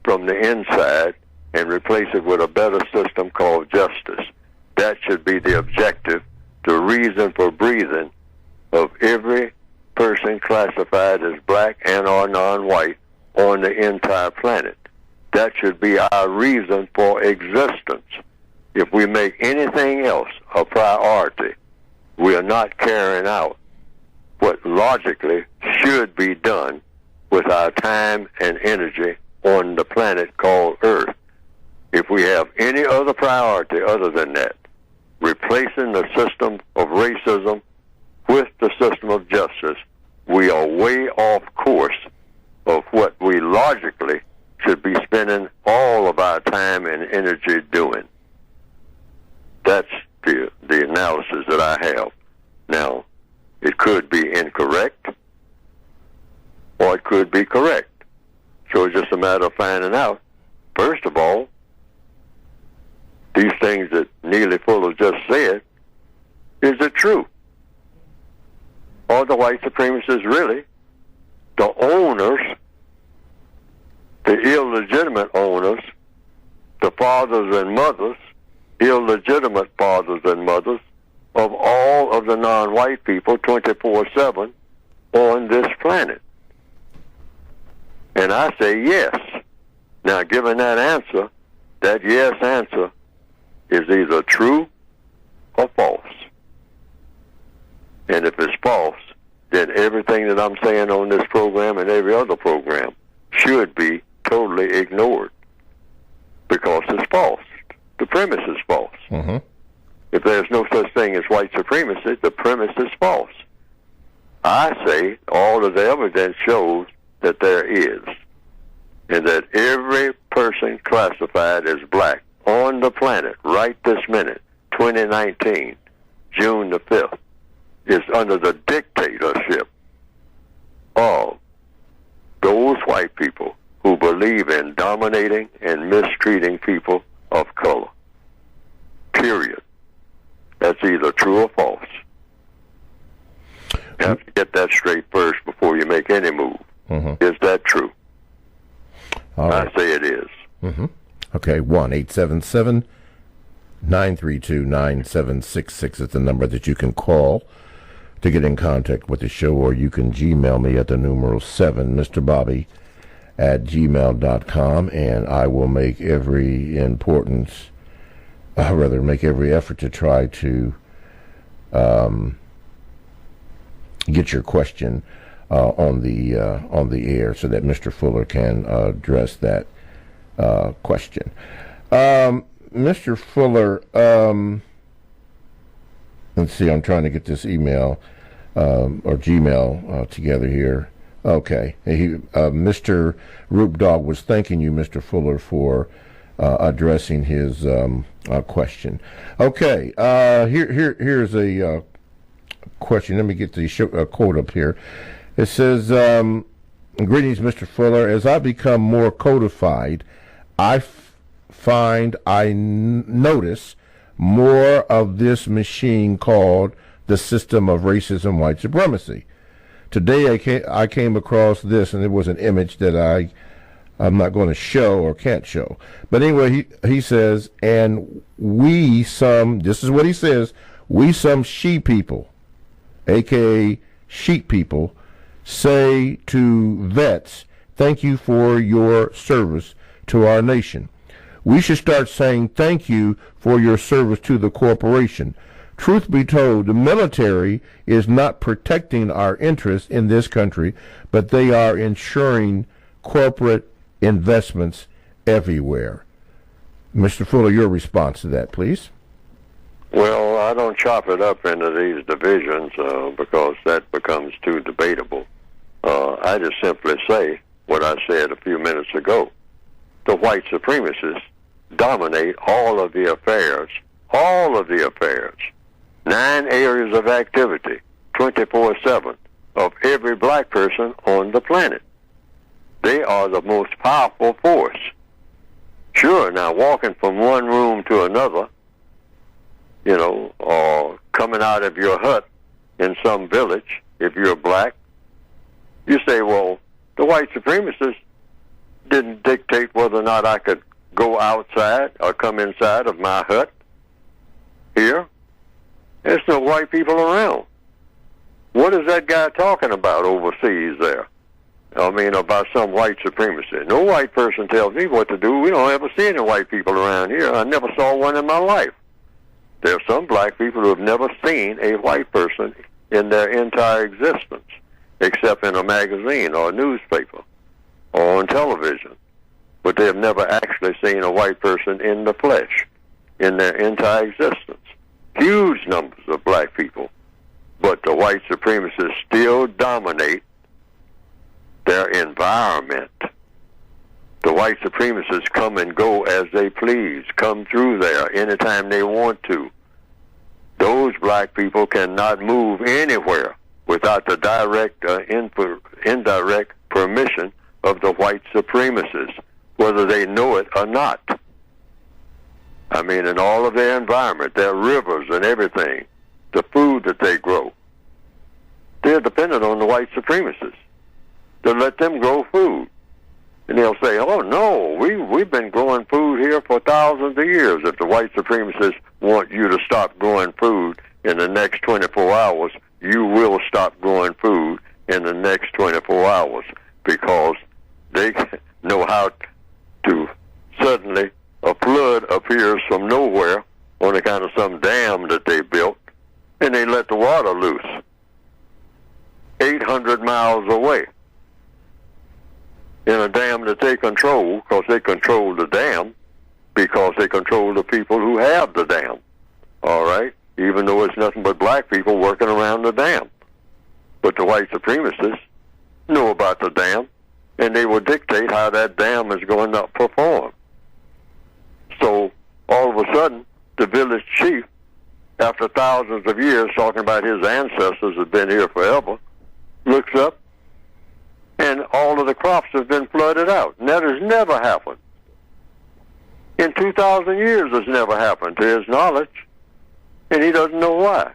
S2: from the inside and replace it with a better system called justice. That should be the objective, the reason for breathing of every person classified as black and or non-white on the entire planet. That should be our reason for existence. If we make anything else a priority, we are not carrying out what logically should be done with our time and energy on the planet called Earth. If we have any other priority other than that, replacing the system of racism with the system of justice, we are way off course of what we logically should be spending all of our time and energy doing. That's the analysis that I have. Now, it could be incorrect, or it could be correct. So it's just a matter of finding out. First of all, these things that Neely Fuller just said, is it true? Are the white supremacists really the owners, the illegitimate owners, the fathers and mothers, illegitimate fathers and mothers of all of the non-white people 24/7 on this planet? And I say yes. Now, given that answer, that yes answer is either true or false. And if it's false, then everything that I'm saying on this program and every other program should be totally ignored because it's false. The premise is false.
S1: Mm-hmm.
S2: If there's no such thing as white supremacy, the premise is false. I say all of the evidence shows that there is, and that every person classified as black on the planet right this minute, 2019, June the 5th, is under the dictatorship of those white people who believe in dominating and mistreating people of color. Period. That's either true or false. You have to get that straight first before you make any move.
S1: Mm-hmm.
S2: Is that true?
S1: All right.
S2: I say it is.
S1: Mm-hmm. Okay, 1-877-932-9766 is the number that you can call to get in contact with the show, or you can Gmail me at the numeral 7, Mr. Bobby @gmail.com, and I will make every make every effort to try to get your question on the air so that Mr. Fuller can address that question. Mr. Fuller, let's see, I'm trying to get this email or Gmail together here. Okay. Mr. Roop Dog was thanking you, Mr. Fuller, for addressing his question. Okay. Here's a question. Let me get the quote up here. It says, greetings, Mr. Fuller. As I become more codified, I find I notice more of this machine called the system of racism, white supremacy. Today I came across this, and it was an image that I'm not going to show or can't show. But anyway, he says, and this is what he says, we some she people, a.k.a. sheep people, say to vets, thank you for your service to our nation. We should start saying thank you for your service to the corporation. Truth be told, the military is not protecting our interests in this country, but they are ensuring corporate investments everywhere. Mr. Fuller, your response to that, please.
S2: Well, I don't chop it up into these divisions because that becomes too debatable. I just simply say what I said a few minutes ago. The white supremacists dominate all of the affairs, 9 areas of activity, 24/7, of every black person on the planet. They are the most powerful force. Sure, now walking from one room to another, or coming out of your hut in some village, if you're black, you say, well, the white supremacists didn't dictate whether or not I could go outside or come inside of my hut here. There's no white people around. What is that guy talking about overseas there? I mean, about some white supremacy. No white person tells me what to do. We don't ever see any white people around here. I never saw one in my life. There are some black people who have never seen a white person in their entire existence, except in a magazine or a newspaper or on television. But they have never actually seen a white person in the flesh in their entire existence. Huge numbers of black people. But the white supremacists still dominate their environment. The white supremacists come and go as they please, come through there anytime they want to. Those black people cannot move anywhere without the direct or indirect permission of the white supremacists, whether they know it or not. I mean, in all of their environment, their rivers and everything, the food that they grow, they're dependent on the white supremacists to let them grow food. And they'll say, oh, no, we've been growing food here for thousands of years. If the white supremacists want you to stop growing food in the next 24 hours, you will stop growing food in the next 24 hours because they know how to suddenly a flood appears from nowhere on account of some dam that they built, and they let the water loose. 800 miles away in a dam that they control, because they control the dam, because they control the people who have the dam. All right? Even though it's nothing but black people working around the dam. But the white supremacists know about the dam, and they will dictate how that dam is going to perform. So all of a sudden, the village chief, after thousands of years talking about his ancestors have been here forever, looks up, and all of the crops have been flooded out. And that has never happened. In 2,000 years, it's never happened to his knowledge. And he doesn't know why.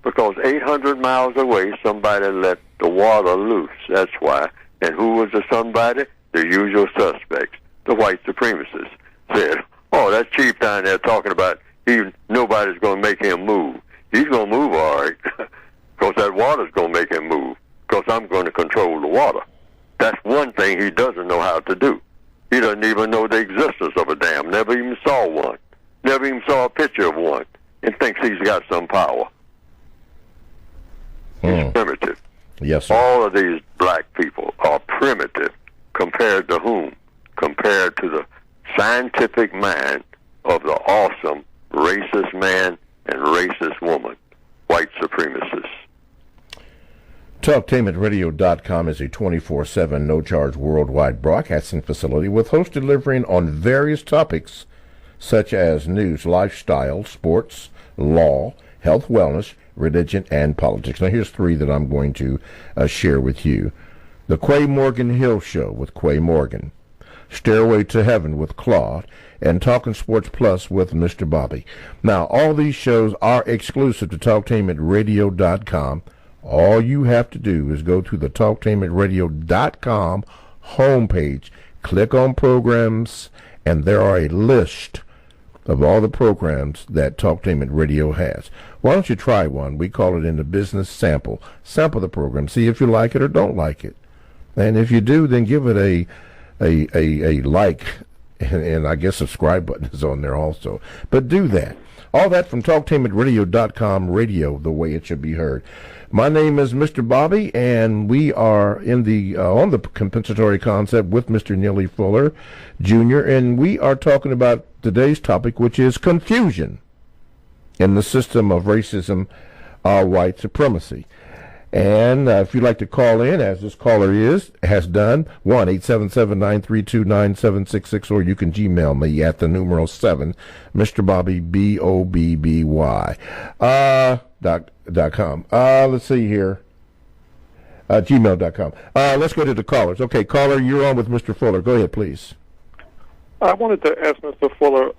S2: Because 800 miles away, somebody let the water loose. That's why. And who was the somebody? The usual suspects, the white supremacists. Said, oh, that chief down there talking about nobody's going to make him move. He's going to move, all right, because that water's going to make him move, because I'm going to control the water. That's one thing he doesn't know how to do. He doesn't even know the existence of a dam, never even saw one, never even saw a picture of one, and thinks he's got some power. He's primitive.
S1: Yes, sir.
S2: All of these black people are primitive compared to whom? Compared to the scientific mind of the awesome racist man and racist woman, white supremacists.
S1: TalkTainmentRadio.com is a 24/7 no-charge worldwide broadcasting facility with hosts delivering on various topics such as news, lifestyle, sports, law, health, wellness, religion, and politics. Now, here's three that I'm going to share with you. The Quay Morgan Hill Show with Quay Morgan, Stairway to Heaven with Claude, and Talking Sports Plus with Mr. Bobby. Now, all these shows are exclusive to TalkTainmentRadio.com. All you have to do is go to the TalkTainmentRadio.com homepage, click on programs, and there are a list of all the programs that Talktainment Radio has. Why don't you try one? We call it in the business sample. Sample the program. See if you like it or don't like it. And if you do, then give it a like, and I guess subscribe button is on there also. But do that. All that from TalkTainmentRadio.com, radio the way it should be heard. My name is Mr. Bobby, and we are in the on the compensatory concept with Mr. Neely Fuller, Jr., and we are talking about today's topic, which is confusion in the system of racism, white supremacy. And if you'd like to call in, as this caller has done, 1-877-932-9766, or you can Gmail me at the numeral 7, Mr. Bobby, BOBBY, .com. Let's see here. Gmail.com. Let's go to the callers. Okay, caller, you're on with Mr. Fuller. Go ahead, please.
S10: I wanted to ask Mr. Fuller,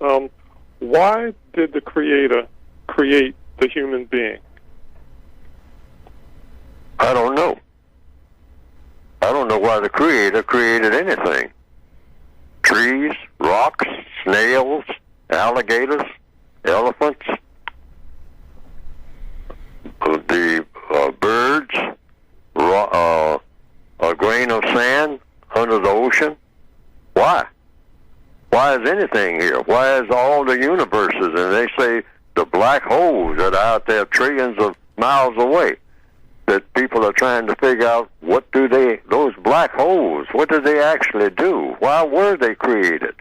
S10: why did the Creator create the human being?
S2: I don't know. I don't know why the Creator created anything. Trees, rocks, snails, alligators, elephants, the birds, a grain of sand under the ocean. Why? Why is anything here? Why is all the universes? And they say the black holes that are out there trillions of miles away, that people are trying to figure out those black holes, what do they actually do? Why were they created?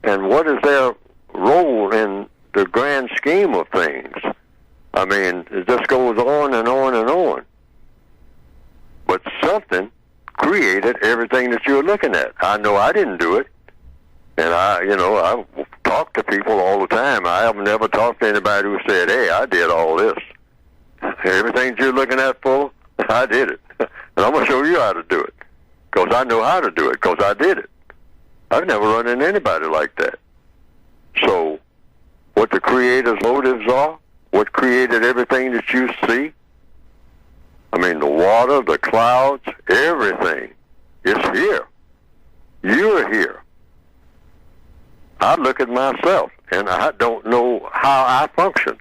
S2: And what is their role in the grand scheme of things? I mean, it just goes on and on and on. But something created everything that you're looking at. I know I didn't do it. And I talk to people all the time. I have never talked to anybody who said, hey, I did all this. Everything you're looking at, Full, I did it. And I'm going to show you how to do it. Because I know how to do it, because I did it. I've never run into anybody like that. So, what the Creator's motives are, what created everything that you see, I mean, the water, the clouds, everything is here. You're here. I look at myself, and I don't know how I function.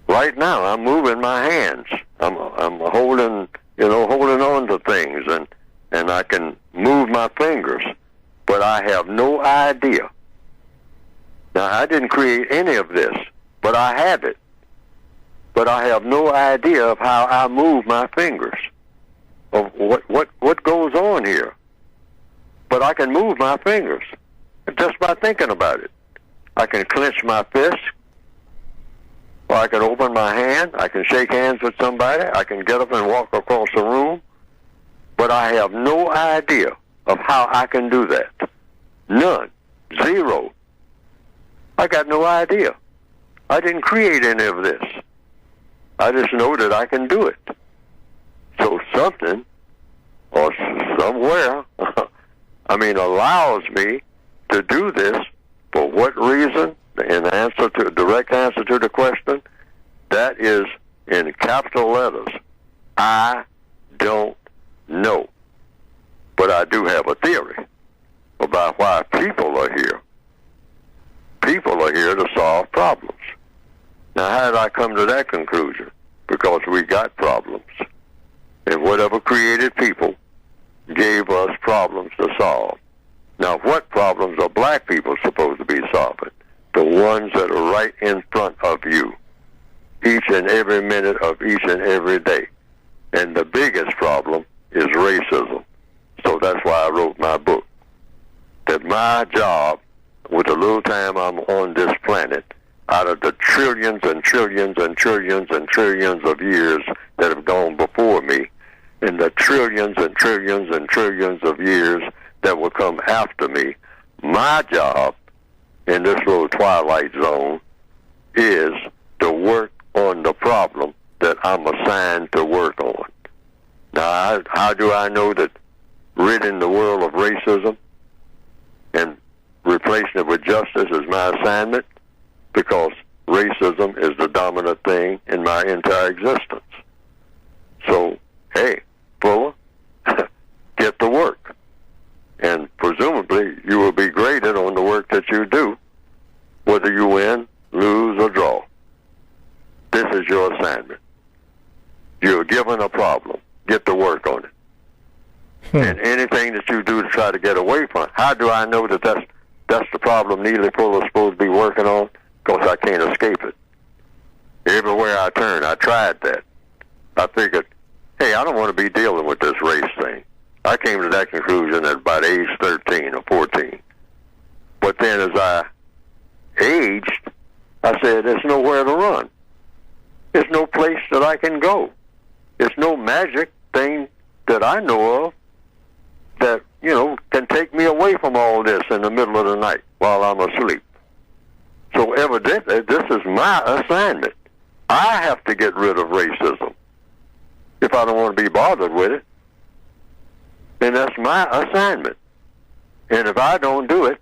S2: Right now, I'm moving my hands. I'm holding on to things, and I can move my fingers, but I have no idea. Now, I didn't create any of this, but I have it. but I have no idea of how I move my fingers, of what goes on here. But I can move my fingers just by thinking about it. I can clench my fist, or I can open my hand. I can shake hands with somebody. I can get up and walk across the room. But I have no idea of how I can do that. None. Zero. I got no idea. I didn't create any of this. I just know that I can do it. So something, or somewhere, allows me to do this. For what reason? Direct answer to the question, that is in capital letters. I don't know. But I do have a theory about why people are here. People are here to solve problems. Now, how did I come to that conclusion? Because we got problems. And whatever created people gave us problems to solve. Now, what problems are black people supposed to be solving? The ones that are right in front of you, each and every minute of each and every day. And the biggest problem is racism. So that's why I wrote my book. That my job, with the little time I'm on this planet, out of the trillions and trillions and trillions and trillions of years that have gone before me, and the trillions and trillions and trillions of years that will come after me, my job in this little twilight zone is to work on the problem that I'm assigned to work on. Now, how do I know that ridding the world of racism and replacing it with justice is my assignment? Because racism is the dominant thing in my entire existence. So, hey, Fuller, get to work. And presumably you will be graded on the work that you do, whether you win, lose, or draw. This is your assignment. You're given a problem. Get to work on it. And anything that you do to try to get away from it, how do I know that that's the problem Neely Fuller's supposed to be working on? Because I can't escape it. Everywhere I turn, I tried that. I figured, hey, I don't want to be dealing with this race thing. I came to that conclusion at about age 13 or 14. But then as I aged, I said, there's nowhere to run. There's no place that I can go. There's no magic thing that I know of that, can take me away from all this in the middle of the night while I'm asleep. So evidently, this is my assignment. I have to get rid of racism if I don't want to be bothered with it. And that's my assignment. And if I don't do it,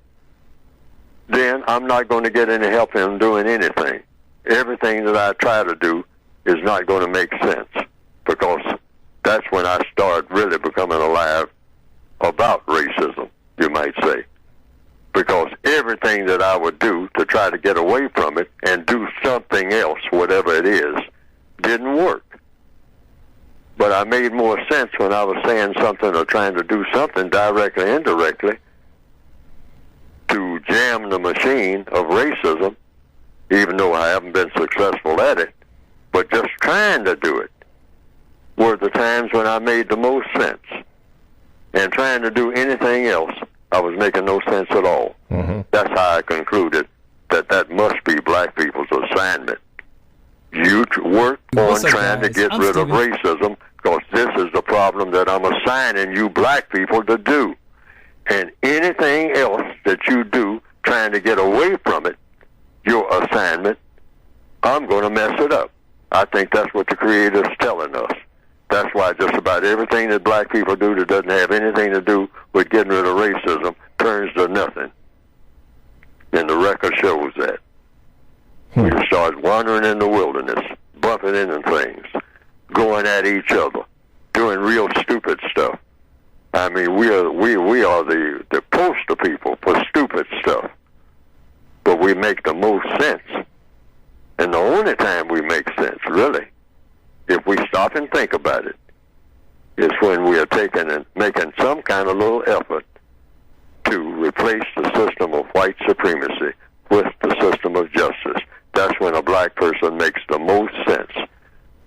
S2: then I'm not going to get any help in doing anything. Everything that I try to do is not going to make sense, because that's when I start really becoming alive about racism, you might say. Because everything that I would do to try to get away from it and do something else, whatever it is, didn't work. But I made more sense when I was saying something or trying to do something directly, indirectly, to jam the machine of racism, even though I haven't been successful at it. But just trying to do it were the times when I made the most sense. And trying to do anything else, I was making no sense at all. Mm-hmm. That's how I concluded that must be black people's assignment. You work on trying to get rid of racism, because this is the problem that I'm assigning you black people to do. And anything else that you do trying to get away from it, your assignment, I'm going to mess it up. I think that's what the Creator's telling us. That's why just about everything that black people do that doesn't have anything to do with getting rid of racism turns to nothing. And the record shows that. We start wandering in the wilderness, bumping into things, going at each other, doing real stupid stuff. I mean, we are the poster people for stupid stuff. But we make the most sense. And the only time we make sense, really, if we stop and think about it, is when we are taking and making some kind of little effort to replace the system of white supremacy with the system of justice. that's when a black person makes the most sense.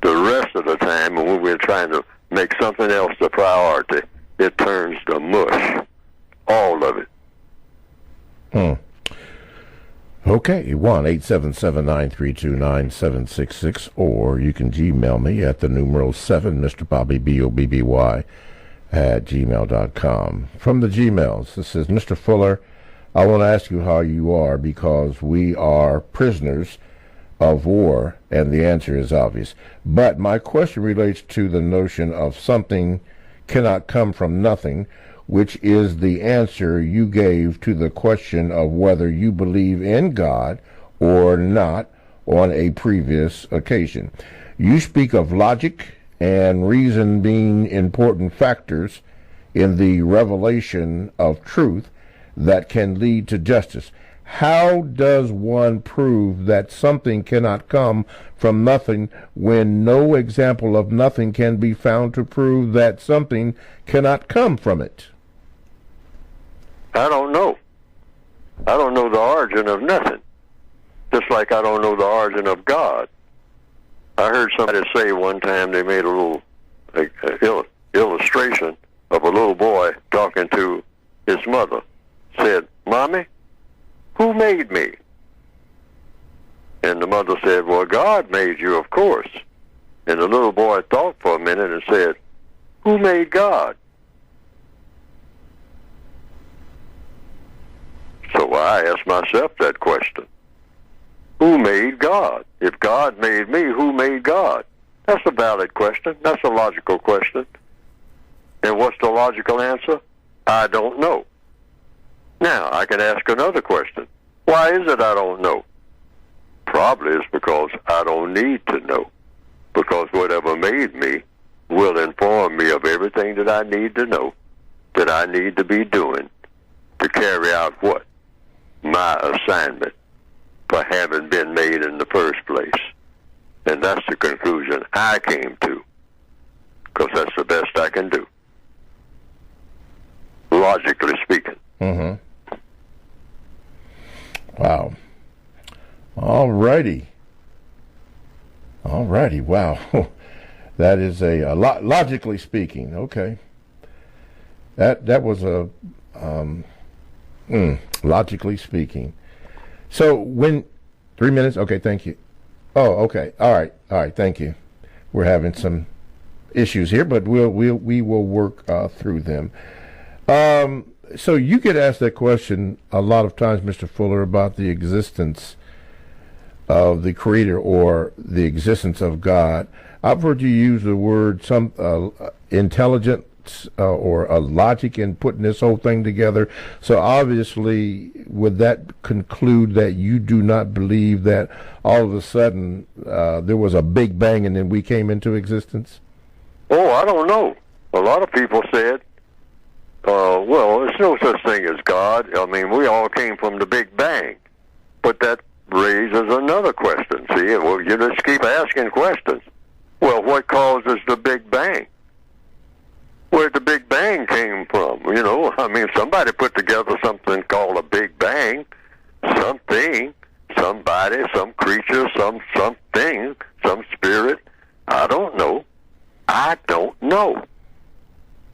S2: The rest of the time, when we're trying to make something else the priority, it turns to mush. All of it.
S1: Okay, 1-877-932-9766, or you can Gmail me at the numeral 7, Mr. Bobby, BOBBY, at gmail.com. From the Gmails, this says, Mr. Fuller, I want to ask you how you are because we are prisoners of war, and the answer is obvious. But my question relates to the notion of something cannot come from nothing, which is the answer you gave to the question of whether you believe in God or not on a previous occasion. You speak of logic and reason being important factors in the revelation of truth that can lead to justice. How does one prove that something cannot come from nothing when no example of nothing can be found to prove that something cannot come from it?
S2: I don't know. I don't know the origin of nothing. Just like I don't know the origin of God. I heard somebody say one time they made a little illustration of a little boy talking to his mother. Said, Mommy, who made me? And the mother said, well, God made you, of course. And the little boy thought for a minute and said, who made God? So I asked myself that question. Who made God? If God made me, who made God? That's a valid question. That's a logical question. And what's the logical answer? I don't know. Now, I can ask another question. Why is it I don't know? Probably it's because I don't need to know. Because whatever made me will inform me of everything that I need to know, that I need to be doing to carry out what? My assignment for having been made in the first place. And that's the conclusion I came to, because that's the best I can do, logically speaking.
S1: Mm-hmm. Wow. All righty. Wow. That is a lot, logically speaking. Okay. That was a logically speaking. So when 3 minutes, okay, thank you. Oh, okay, all right, thank you. We're having some issues here, but we will work through them. So you get asked that question a lot of times, Mr. Fuller, about the existence of the Creator or the existence of God. I've heard you use the word some intelligence or a logic in putting this whole thing together. So obviously, would that conclude that you do not believe that all of a sudden there was a big bang and then we came into existence?
S2: Oh, I don't know. A lot of people said, well, there's no such thing as God. I mean, we all came from the Big Bang. But that raises another question. See, well, you just keep asking questions. Well, what causes the Big Bang? Where the Big Bang came from? You know, I mean, somebody put together something called a Big Bang. Something, somebody, some creature, something, some spirit. I don't know.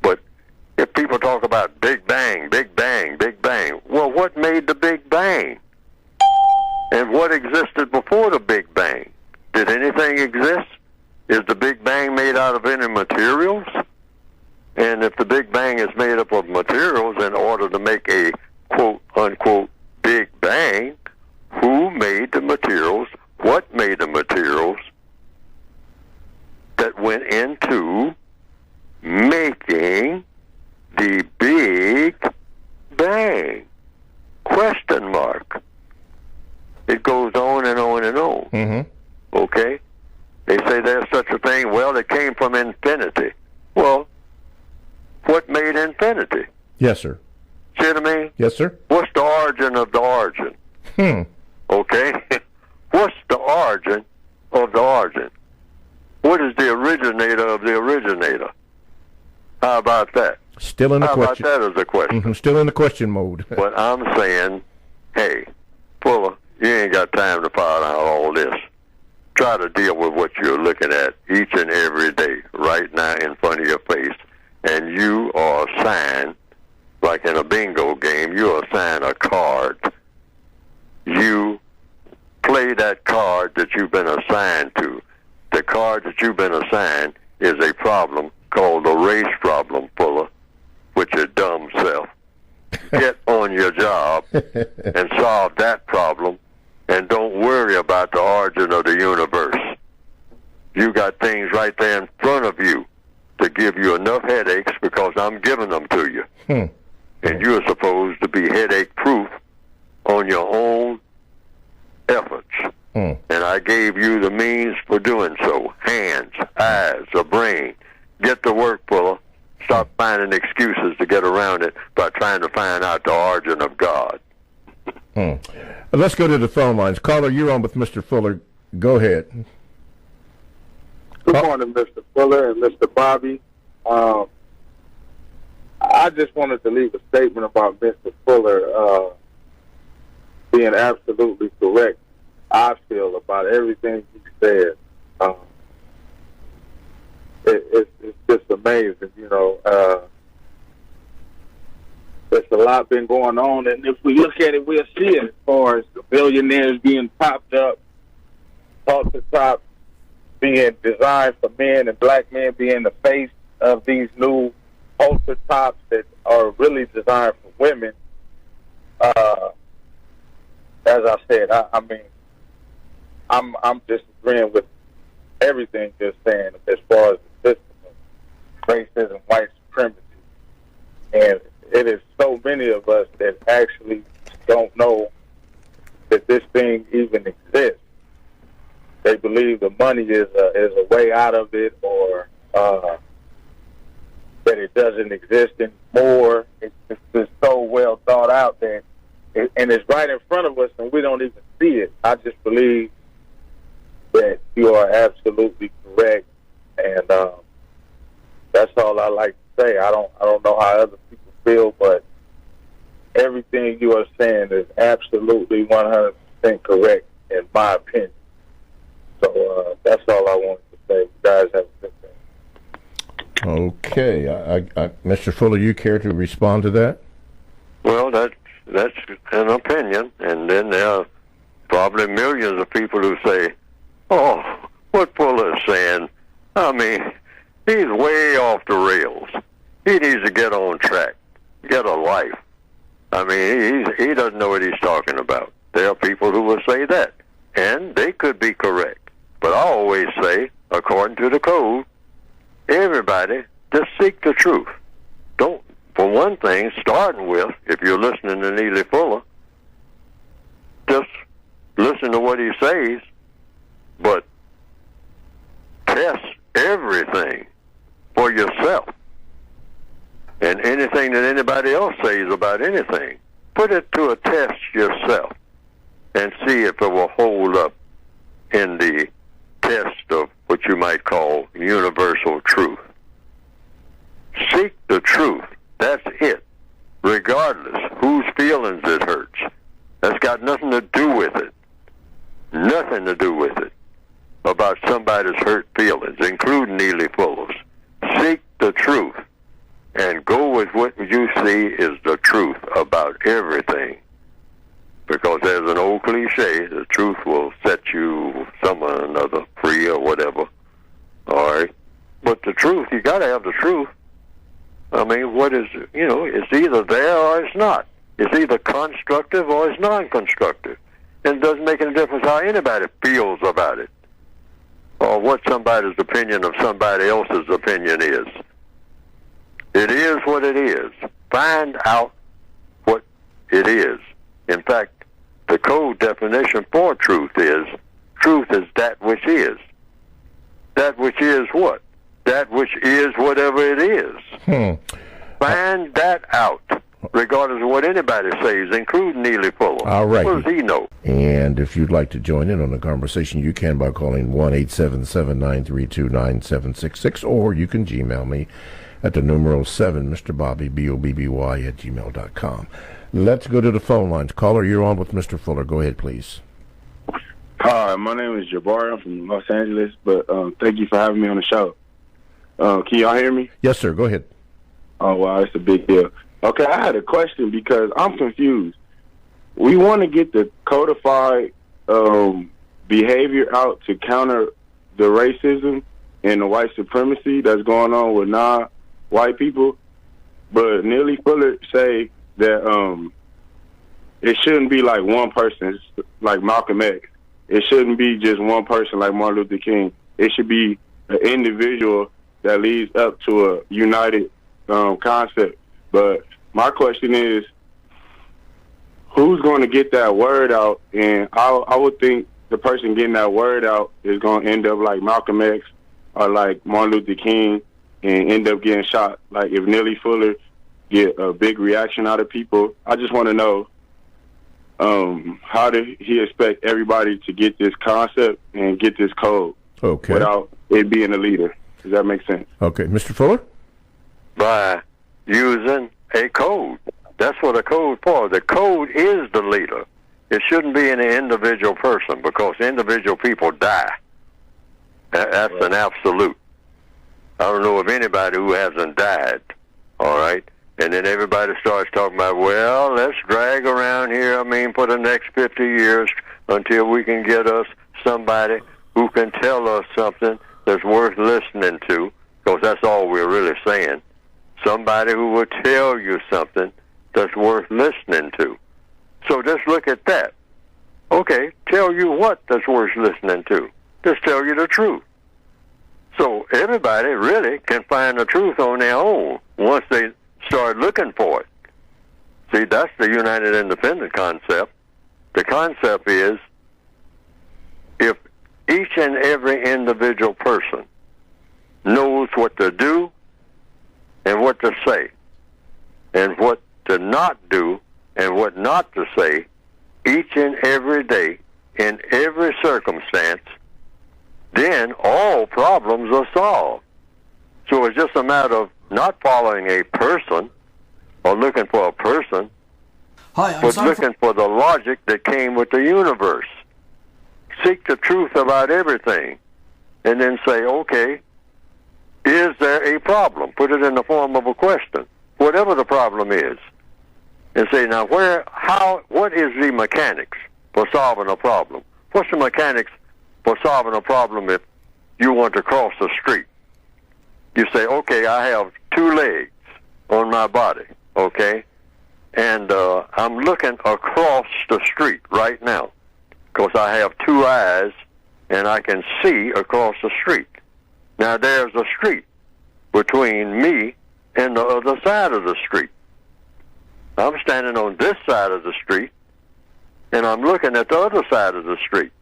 S2: But if people talk about Big Bang, Big Bang, Big Bang, well, what made the Big Bang? And what existed before the Big Bang? Did anything exist? Is the Big Bang made out of any materials? And if the Big Bang is made up of materials, in order to make a quote-unquote Big Bang, who made the materials? What made the materials that went into making the Big Bang? Question mark. It goes on and on and on.
S1: Mm-hmm.
S2: Okay? They say there's such a thing. Well, it came from infinity. Well, what made infinity?
S1: Yes, sir.
S2: See what I mean?
S1: Yes, sir.
S2: What's the origin of the origin? Okay? What's the origin of the origin? What is the originator of the originator? How about that?
S1: Still in the question.
S2: How about that as a question?
S1: Still in the question mode.
S2: But I'm saying, hey, Fuller, You ain't got time to find out all this. Try to deal with what you're looking at each and every day, right now in front of your face. And you are assigned, like in a bingo game, you're assigned a card. You play that card that you've been assigned to. The card that you've been assigned is a problem called the race problem, Fuller, with your dumb self. Get on your job and solve that problem, and don't worry about the origin of the universe. You got things right there in front of you to give you enough headaches because I'm giving them to you. And you're supposed to be headache-proof on your own efforts. And I gave you the means for doing so. Hands, eyes, a brain. Get to work, Fuller. Stop finding excuses to get around it by trying to find out the origin of God.
S1: Let's go to the phone lines. Caller, you're on with Mr. Fuller. Go ahead.
S11: Good morning, Mr. Fuller and Mr. Bobby. I just wanted to leave a statement about Mr. Fuller being absolutely correct. I feel about everything he said. It's just amazing, you know. There's a lot been going on, and if we look at it, we'll see it as far as the billionaires being popped up, top to top, being designed for men, and black men being the face of these new ultra tops that are really designed for women. As I said, I mean, I'm disagreeing with everything you're saying as far as the system of racism, white supremacy, and it is so many of us that actually don't know that this thing even exists. They believe the money is a way out of it, or that it doesn't exist anymore. It's just so well thought out that, and it's right in front of us, and we don't even see it. I just believe that you are absolutely correct, and that's all I like to say. I don't know how other people feel, but everything you are saying is absolutely 100% correct in my opinion. So that's all I wanted to say. You guys have a good day.
S1: Okay, Mr. Fuller, you care to respond to that?
S2: Well, that's an opinion, and then there are probably millions of people who say, "Oh, what Fuller is saying, I mean, he's way off the rails. He needs to get on track, get a life. I mean, he doesn't know what he's talking about." There are people who will say that, and they could be correct. But I always say, according to the code, everybody just seek the truth. Don't, for one thing, starting with, if you're listening to Neely Fuller, just listen to what he says, but test everything for yourself. And anything that anybody else says about anything, put it to a test yourself and see if it will hold up in the test of what you might call universal truth. Seek the truth. That's it. Regardless whose feelings it hurts. That's got nothing to do with it. Nothing to do with it about somebody's hurt feelings, including Neely Fuller's. Seek the truth and go with what you see is the truth about everything. Because there's an old cliche, the truth will set you someone or another free or whatever. All right? But the truth, you got to have the truth. I mean, what is, it's either there or it's not. It's either constructive or it's non-constructive. And it doesn't make any difference how anybody feels about it or what somebody's opinion of somebody else's opinion is. It is what it is. Find out what it is. In fact, the code definition for truth is that which is. That which is what? That which is whatever it is. Find that out, regardless of what anybody says, including Neely Fuller.
S1: All right.
S2: What does he know?
S1: And if you'd like to join in on the conversation, you can by calling 1-877-932-9766, or you can Gmail me at the numeral 7, Mr. Bobby, BOBBY, @gmail.com. Let's go to the phone lines. Caller, you're on with Mr. Fuller. Go ahead, please.
S12: Hi, my name is Jabari. I'm from Los Angeles, but thank you for having me on the show. Can y'all hear me?
S1: Yes, sir. Go ahead.
S12: Oh, wow, it's a big deal. Okay, I had a question because I'm confused. We want to get the codified behavior out to counter the racism and the white supremacy that's going on with non-white people, but Neely Fuller say that it shouldn't be like one person, it's like Malcolm X. It shouldn't be just one person like Martin Luther King. It should be an individual that leads up to a united concept. But my question is, who's going to get that word out? And I would think the person getting that word out is going to end up like Malcolm X or like Martin Luther King and end up getting shot. Like if Neely Fuller get a big reaction out of people, I just want to know how did he expect everybody to get this concept and get this code without it being a leader? Does that make sense?
S1: Okay. Mr. Fuller?
S2: By using a code. That's what a code for. The code is the leader. It shouldn't be any individual person because individual people die. That's an absolute. I don't know of anybody who hasn't died. All right? And then everybody starts talking about, well, let's drag around here, for the next 50 years until we can get us somebody who can tell us something that's worth listening to, because that's all we're really saying. Somebody who will tell you something that's worth listening to. So just look at that. Okay, tell you what that's worth listening to. Just tell you the truth. So everybody really can find the truth on their own once they start looking for it. See, that's the United Independent concept. The concept is if each and every individual person knows what to do and what to say and what to not do and what not to say each and every day in every circumstance, then all problems are solved. So it's just a matter of not following a person or looking for a person, but looking for the logic that came with the universe. Seek the truth about everything and then say, okay, is there a problem? Put it in the form of a question, whatever the problem is. And say, now, what is the mechanics for solving a problem? What's the mechanics for solving a problem if you want to cross the street? You say, okay, I have 2 legs on my body, okay? And I'm looking across the street right now because I have 2 eyes and I can see across the street. Now, there's a street between me and the other side of the street. I'm standing on this side of the street, and I'm looking at the other side of the street.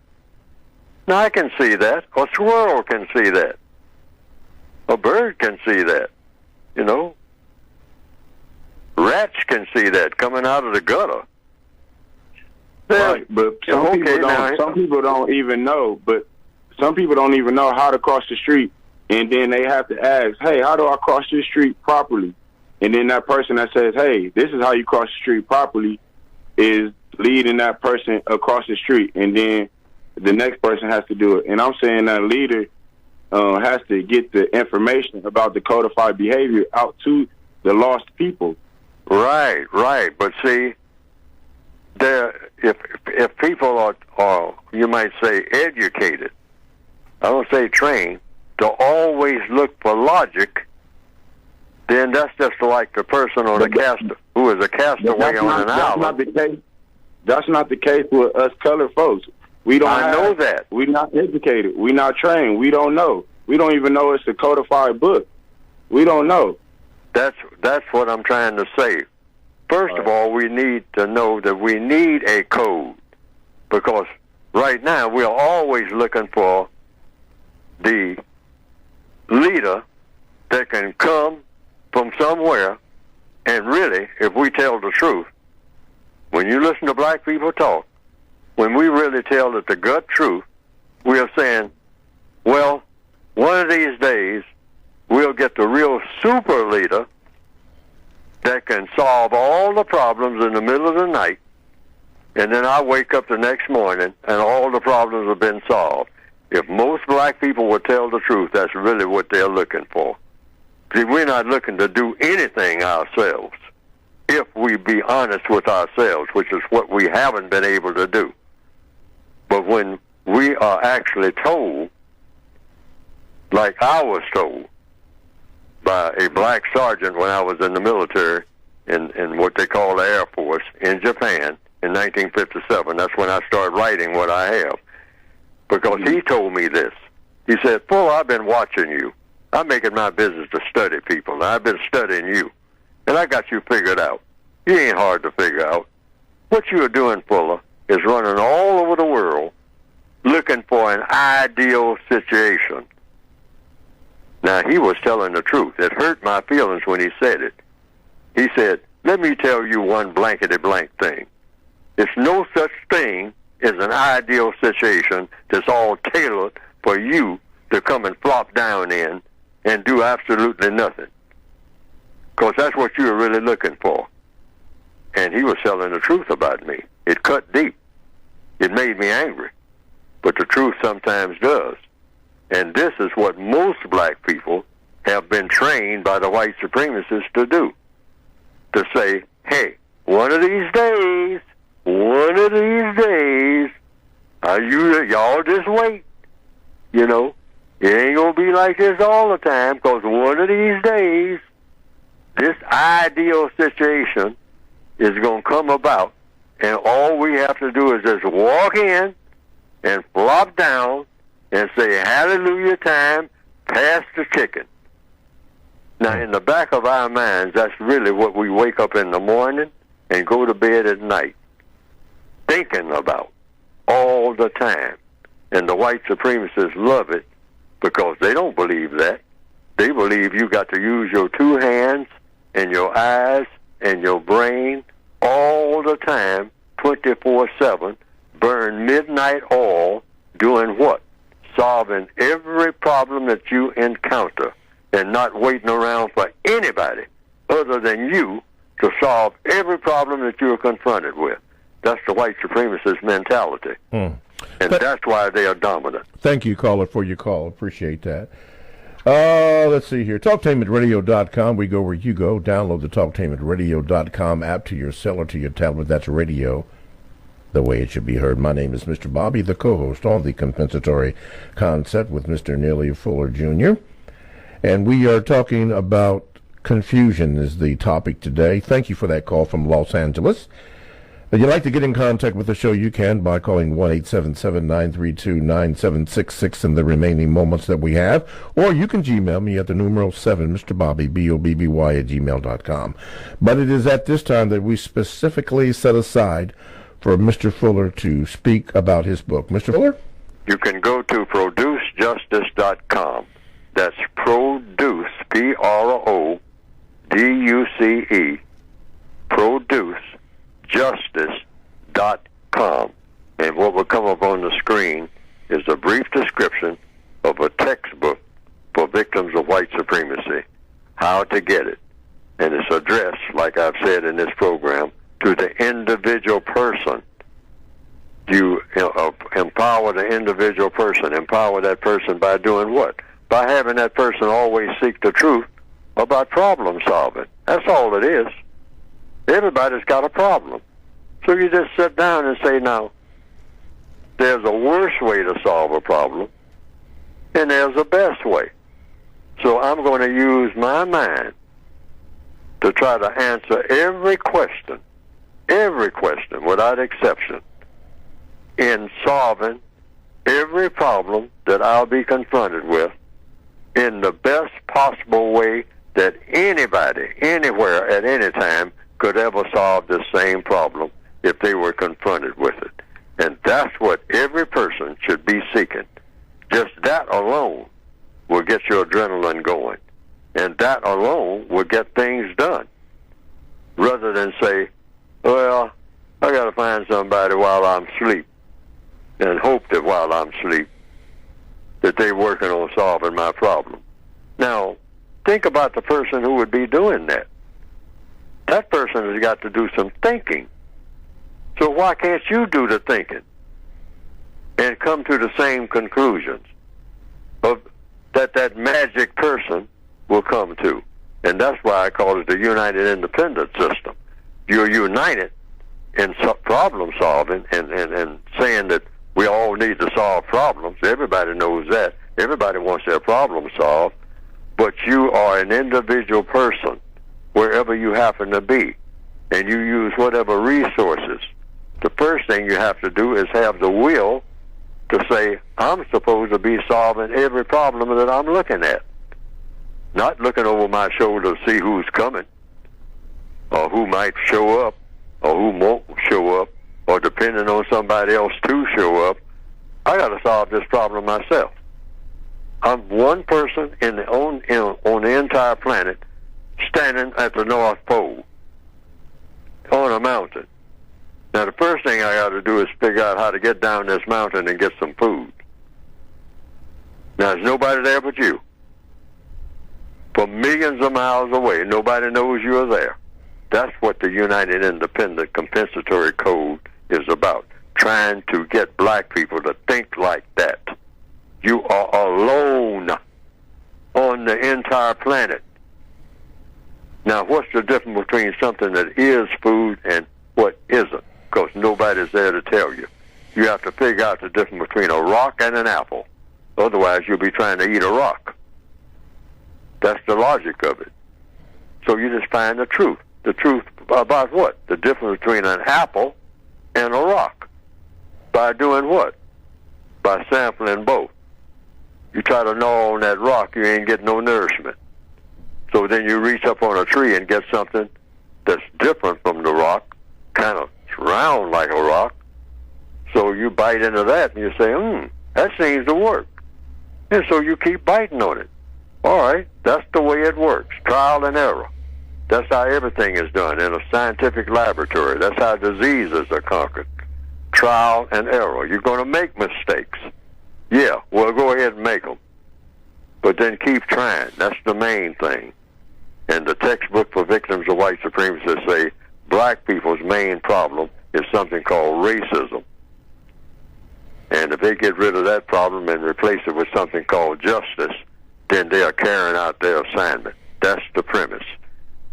S2: Now, I can see that. A squirrel can see that. A bird can see that. Rats can see that coming out of the gutter.
S12: Right, but some people don't even know. But some people don't even know how to cross the street, and then they have to ask, "Hey, how do I cross this street properly?" And then that person that says, "Hey, this is how you cross the street properly," is leading that person across the street, and then the next person has to do it. And I'm saying that leader has to get the information about the codified behavior out to the lost people.
S2: Right. But see, if people are, you might say, educated, I don't say trained, to always look for logic, then that's just like the person on who is a castaway on an island.
S12: That's not the case with us colored folks. We don't.
S2: I know that.
S12: We're not educated. We're not trained. We don't know. We don't even know it's a codified book. We don't know.
S2: That's what I'm trying to say. First of all, we need to know that we need a code, because right now we are always looking for the leader that can come from somewhere. And really, if we tell the truth, when you listen to black people talk, when we really tell the gut truth, we are saying, well, one of these days we'll get the real super leader that can solve all the problems in the middle of the night And then I wake up the next morning, and all the problems have been solved. If most black people would tell the truth, that's really what they're looking for. See, we're not looking to do anything ourselves if we be honest with ourselves, which is what we haven't been able to do. But when we are actually told, like I was told by a black sergeant when I was in the military in what they call the Air Force in Japan in 1957, that's when I started writing what I have. Because he told me this. He said, Fuller, I've been watching you. I'm making my business to study people, and I've been studying you. And I got you figured out. You ain't hard to figure out. What you are doing, Fuller, is running all over the world looking for an ideal situation. Now, he was telling the truth. It hurt my feelings when he said it. He said, let me tell you one blankety-blank thing. There's no such thing as an ideal situation that's all tailored for you to come and flop down in and do absolutely nothing. Because that's what you're really looking for. And he was telling the truth about me. It cut deep. It made me angry. But the truth sometimes does. And this is what most black people have been trained by the white supremacists to do. To say, hey, one of these days, y'all just wait. You know, it ain't going to be like this all the time, because one of these days, this ideal situation is going to come about, and all we have to do is just walk in and flop down and say, hallelujah time, pass the chicken. Now, in the back of our minds, that's really what we wake up in the morning and go to bed at night thinking about all the time. And the white supremacists love it because they don't believe that. They believe you got to use your two hands and your eyes and your brain all the time, 24/7, burn midnight oil, doing what? Solving every problem that you encounter and not waiting around for anybody other than you to solve every problem that you are confronted with. That's the white supremacist mentality. And that's why they are dominant.
S1: Thank you, caller, for your call. Appreciate that. Let's see here. TalkTainmentRadio.com. We go where you go. Download the TalkTainmentRadio.com app to your cell or to your tablet. That's radio, the way it should be heard. My name is Mr. Bobby, the co-host on the Compensatory Concept with Mr. Neely Fuller Jr. And we are talking about confusion is the topic today. Thank you for that call from Los Angeles. If you'd like to get in contact with the show, you can by calling 1-877-932-9766 in the remaining moments that we have. Or you can Gmail me at the numeral 7, Mr. Bobby, BOBBY at gmail.com. But it is at this time that we specifically set aside for Mr. Fuller to speak about his book. Mr. Fuller?
S2: You can go to producejustice.com. That's produce, P-R-O-D-U-C-E, producejustice.com. And what will come up on the screen is a brief description of a textbook for victims of white supremacy, how to get it. And it's addressed, like I've said in this program, to the individual person. You empower the individual person. Empower that person by doing what? By having that person always seek the truth about problem solving. That's all it is. Everybody's got a problem. So you just sit down and say, now, there's a worse way to solve a problem, and there's a best way. So I'm going to use my mind to try to answer every question without exception, in solving every problem that I'll be confronted with in the best possible way that anybody, anywhere, at any time could ever solve the same problem if they were confronted with it. And that's what every person should be seeking. Just that alone will get your adrenaline going. And that alone will get things done. Rather than say, well, I got to find somebody while I'm asleep and hope that while I'm asleep that they're working on solving my problem. Now, think about the person who would be doing that. That person has got to do some thinking. So why can't you do the thinking and come to the same conclusions of that magic person will come to? And that's why I call it the United Independent System. You're united in problem solving and saying that we all need to solve problems. Everybody knows that. Everybody wants their problem solved. But you are an individual person wherever you happen to be, and you use whatever resources. The first thing you have to do is have the will to say, I'm supposed to be solving every problem that I'm looking at. Not looking over my shoulder to see who's coming, or who might show up, or who won't show up, or depending on somebody else to show up. I got to solve this problem myself. I'm one person on the entire planet standing at the North Pole on a mountain. Now, the first thing I got to do is figure out how to get down this mountain and get some food. Now, there's nobody there but you. For millions of miles away, nobody knows you're there. That's what the United Independent Compensatory Code is about, trying to get black people to think like that. You are alone on the entire planet. Now, what's the difference between something that is food and what isn't? Because nobody's there to tell you. You have to figure out the difference between a rock and an apple. Otherwise, you'll be trying to eat a rock. That's the logic of it. So you just find the truth. The truth about what? The difference between an apple and a rock. By doing what? By sampling both. You try to gnaw on that rock, you ain't getting no nourishment. So then you reach up on a tree and get something that's different from the rock, kind of round like a rock. So you bite into that and you say, that seems to work. And so you keep biting on it. All right, that's the way it works, trial and error. That's how everything is done in a scientific laboratory. That's how diseases are conquered, trial and error. You're going to make mistakes. Yeah, well, go ahead and make them. But then keep trying. That's the main thing. And the textbook for victims of white supremacy say black people's main problem is something called racism. And if they get rid of that problem and replace it with something called justice, then they are carrying out their assignment. That's the premise.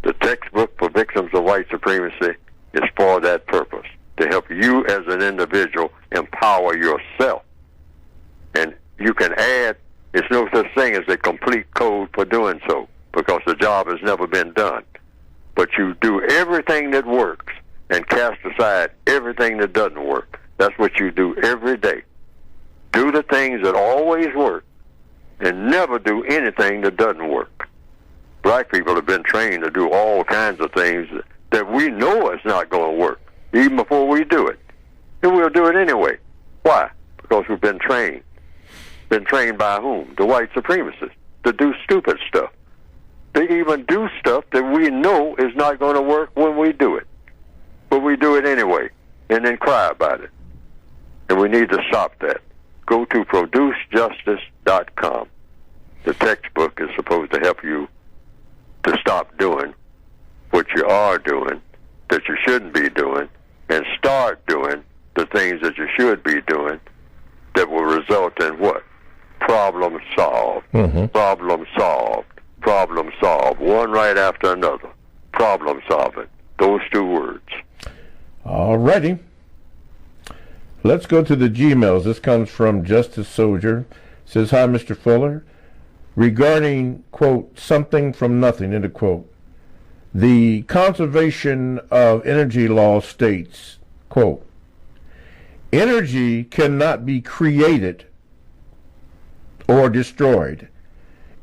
S2: The textbook for victims of white supremacy is for that purpose, to help you as an individual empower yourself. And you can add, there's no such thing as a complete code for doing so, because the job has never been done. But you do everything that works and cast aside everything that doesn't work. That's what you do every day. Do the things that always work and never do anything that doesn't work. Black people have been trained to do all kinds of things that we know is not going to work, even before we do it. And we'll do it anyway. Why? Because we've been trained. Been trained by whom? The white supremacists, to do stupid stuff. They even do stuff that we know is not going to work when we do it. But we do it anyway, and then cry about it. And we need to stop that. Go to producejustice.com. The textbook is supposed to help you to stop doing what you are doing that you shouldn't be doing, and start doing the things that you should be doing that will result in what? Problem solved. Problem solved. Problem solved. One right after another. Problem solving. Those two words.
S1: All righty. Let's go to the Gmails. This comes from Justice Soldier. It says, hi, Mr. Fuller. Regarding, quote, something from nothing, end of quote, the Conservation of Energy Law states, quote, energy cannot be created or destroyed.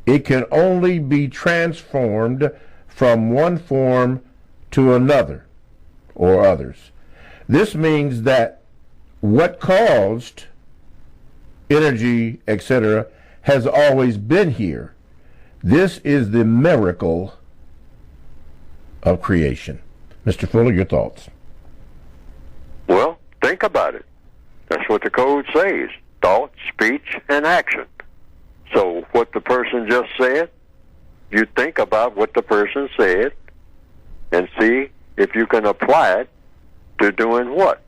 S1: It can only be transformed from one form to another or others. This means that what caused energy, etc., has always been here. This is the miracle of creation. Mr. Fuller, your thoughts?
S2: Well, think about it. That's what the code says. Thought, speech, and action. So what the person just said, you think about what the person said and see if you can apply it to doing what?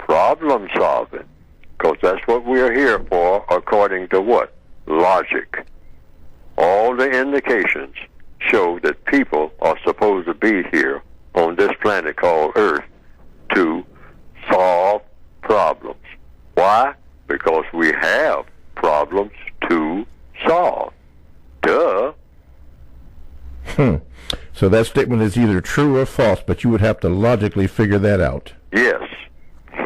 S2: problem solving, because that's what we're here for, according to what? Logic. All the indications show that people are supposed to be here on this planet called Earth to solve problems. Why? Because we have problems to solve. Duh.
S1: So that statement is either true or false, but you would have to logically figure that out.
S2: Yes.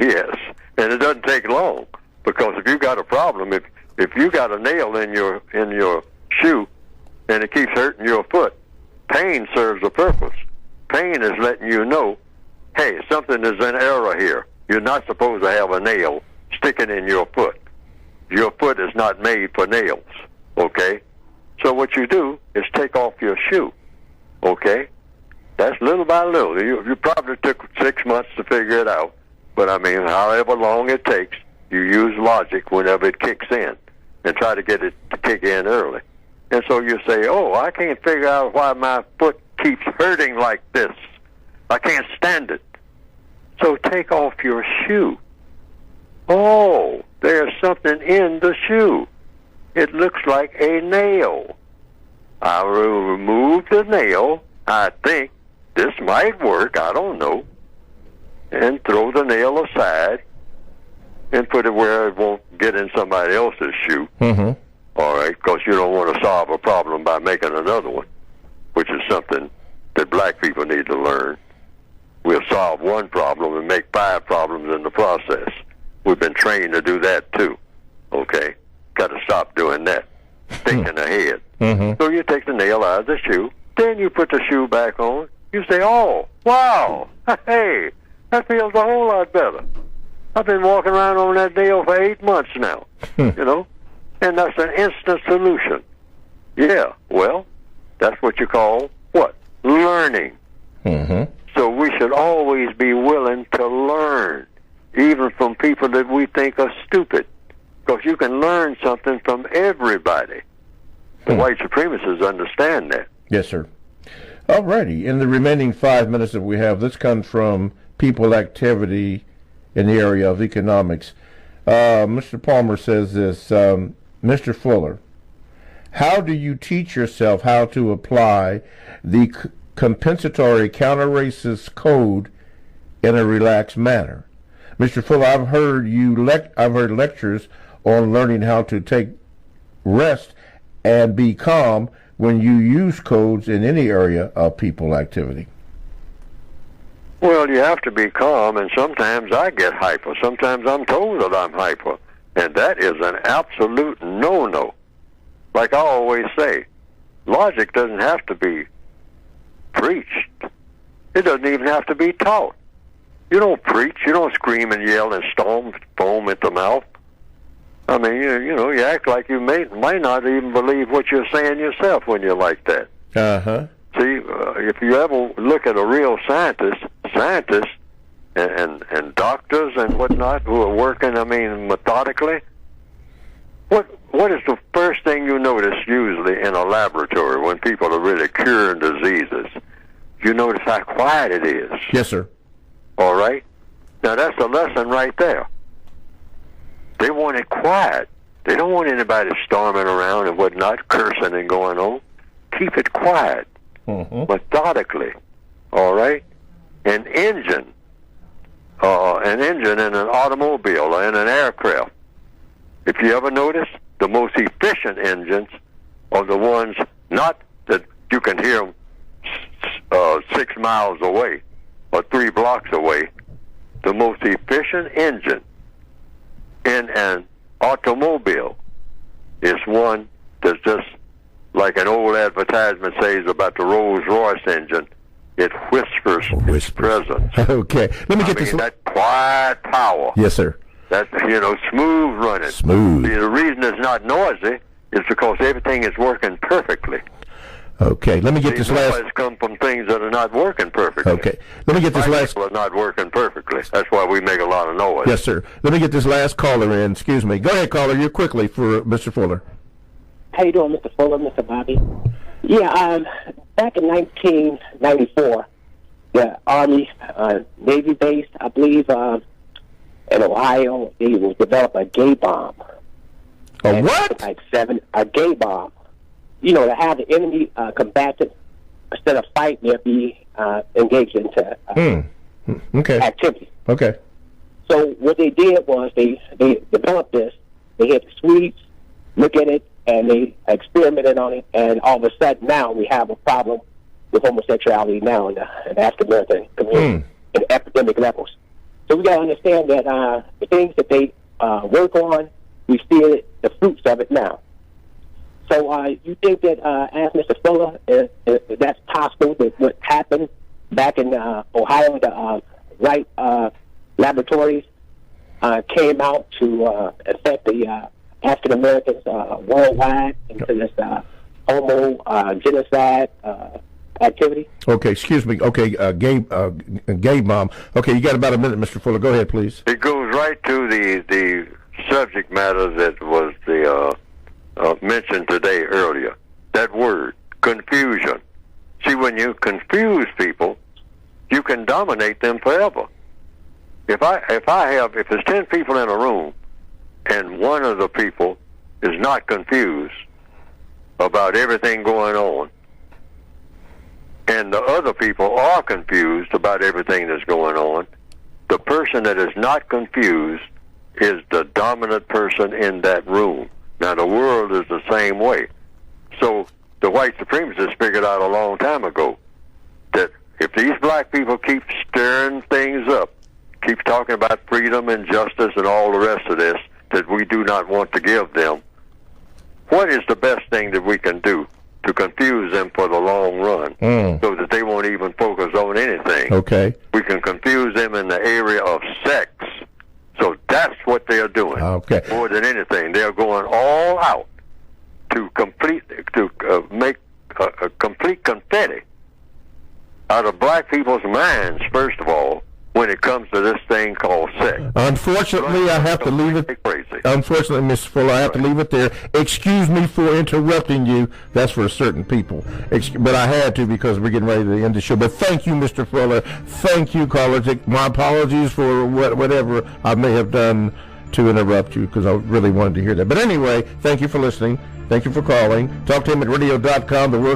S2: Yes. And it doesn't take long, because if you got a problem, if you got a nail in your shoe and it keeps hurting your foot, pain serves a purpose. Pain is letting you know, hey, something is in error here. You're not supposed to have a nail sticking in your foot. Your foot is not made for nails, okay? So what you do is take off your shoe, okay? That's little by little. You probably took 6 months to figure it out, but I mean, however long it takes, you use logic whenever it kicks in and try to get it to kick in early. And so you say, oh, I can't figure out why my foot keeps hurting like this. I can't stand it. So take off your shoe. Oh, there's something in the shoe. It looks like a nail. I will remove the nail. I think this might work. I don't know. And throw the nail aside and put it where it won't get in somebody else's shoe.
S1: Mm-hmm.
S2: All right, because you don't want to solve a problem by making another one, which is something that black people need to learn. We'll solve one problem and make 5 problems in the process. We've been trained to do that too. Okay? Got to stop doing that. Thinking ahead.
S1: Mm-hmm.
S2: So you take the nail out of the shoe, then you put the shoe back on. You say, oh, wow, hey, that feels a whole lot better. I've been walking around on that nail for 8 months now, you know? And that's an instant solution. Yeah, well, that's what you call what? Learning.
S1: Mm-hmm.
S2: So we should always be willing to learn, even from people that we think are stupid, because you can learn something from everybody. The white supremacists understand that.
S1: Yes, sir. All righty. In the remaining 5 minutes that we have, this comes from people activity in the area of economics. Mr. Palmer says this, Mr. Fuller, how do you teach yourself how to apply the compensatory counter-racist code in a relaxed manner? Mr. Fuller, I've heard lectures on learning how to take rest and be calm when you use codes in any area of people activity.
S2: Well, you have to be calm, and sometimes I get hyper. Sometimes I'm told that I'm hyper, and that is an absolute no-no. Like I always say, logic doesn't have to be preached. It doesn't even have to be taught. You don't preach. You don't scream and yell and storm foam at the mouth. I mean, you know, you act like you might not even believe what you're saying yourself when you're like that.
S1: Uh-huh.
S2: See, if you ever look at a real scientist and doctors and whatnot who are working, I mean, methodically, what is the first thing you notice usually in a laboratory when people are really curing diseases? You notice how quiet it is.
S1: Yes, sir.
S2: All right? Now, that's a lesson right there. They want it quiet. They don't want anybody storming around and whatnot, cursing and going on. Keep it quiet.
S1: Mm-hmm.
S2: Methodically, all right? An engine in an automobile or in an aircraft. If you ever notice, the most efficient engines are the ones not that you can hear them 6 miles away or 3 blocks away. The most efficient engine in an automobile is one that's just like an old advertisement says about the Rolls-Royce engine. It whispers its presence.
S1: Okay. Let me get this.
S2: That quiet power.
S1: Yes, sir.
S2: That, smooth running.
S1: Smooth.
S2: See, the reason it's not noisy is because everything is working perfectly.
S1: Okay. Let me get this last.
S2: Noise come from things that are not working perfectly.
S1: Okay. Let me get this last.
S2: People are not working perfectly. That's why we make a lot of noise.
S1: Yes, sir. Let me get this last caller in. Excuse me. Go ahead, caller. You quickly for Mr. Fuller.
S13: How you doing, Mr. Fuller, Mr. Bobby? Yeah, back in 1994, the Army Navy base, I believe, in Ohio, they will develop a gay bomb.
S1: A what?
S13: A gay bomb. You know, to have the enemy combatant, instead of fight, they'll be engaged into activity.
S1: Okay.
S13: So what they did was they developed this. They had the Swedes look at it, and they experimented on it, and all of a sudden now we have a problem with homosexuality now in the African American community at epidemic levels. So we got to understand that the things that they work on, we see the fruits of it now. So you think that, as Mr. Fuller, that's possible that what happened back in Ohio, the Wright laboratories came out to affect the African Americans worldwide into this homo genocide activity?
S1: Okay, excuse me. Okay, gay bomb. Okay, you got about a minute, Mr. Fuller. Go ahead, please.
S2: It goes right to the subject matter that was mentioned today earlier. That word, confusion. See, when you confuse people, you can dominate them forever. If there's 10 people in a room, and one of the people is not confused about everything going on, and the other people are confused about everything that's going on, the person that is not confused is the dominant person in that room. Now, the world is the same way. So the white supremacists figured out a long time ago that if these black people keep stirring things up, keep talking about freedom and justice and all the rest of this that we do not want to give them, what is the best thing that we can do to confuse them for the long run so that they won't even focus on anything?
S1: Okay.
S2: We can confuse them in the area of sex. So that's what they're doing.
S1: Okay.
S2: More than anything, they're going all out to make a complete confetti out of black people's minds, first of all, when it comes to this thing called sex.
S1: Unfortunately, I have to leave it.
S2: Crazy.
S1: Unfortunately, Mr. Fuller, I have to leave it there. Excuse me for interrupting you. That's for certain people. But I had to because we're getting ready to end the show. But thank you, Mr. Fuller. Thank you, callers. My apologies for whatever I may have done to interrupt you because I really wanted to hear that. But anyway, thank you for listening. Thank you for calling. TalkToHim@radio.com. The world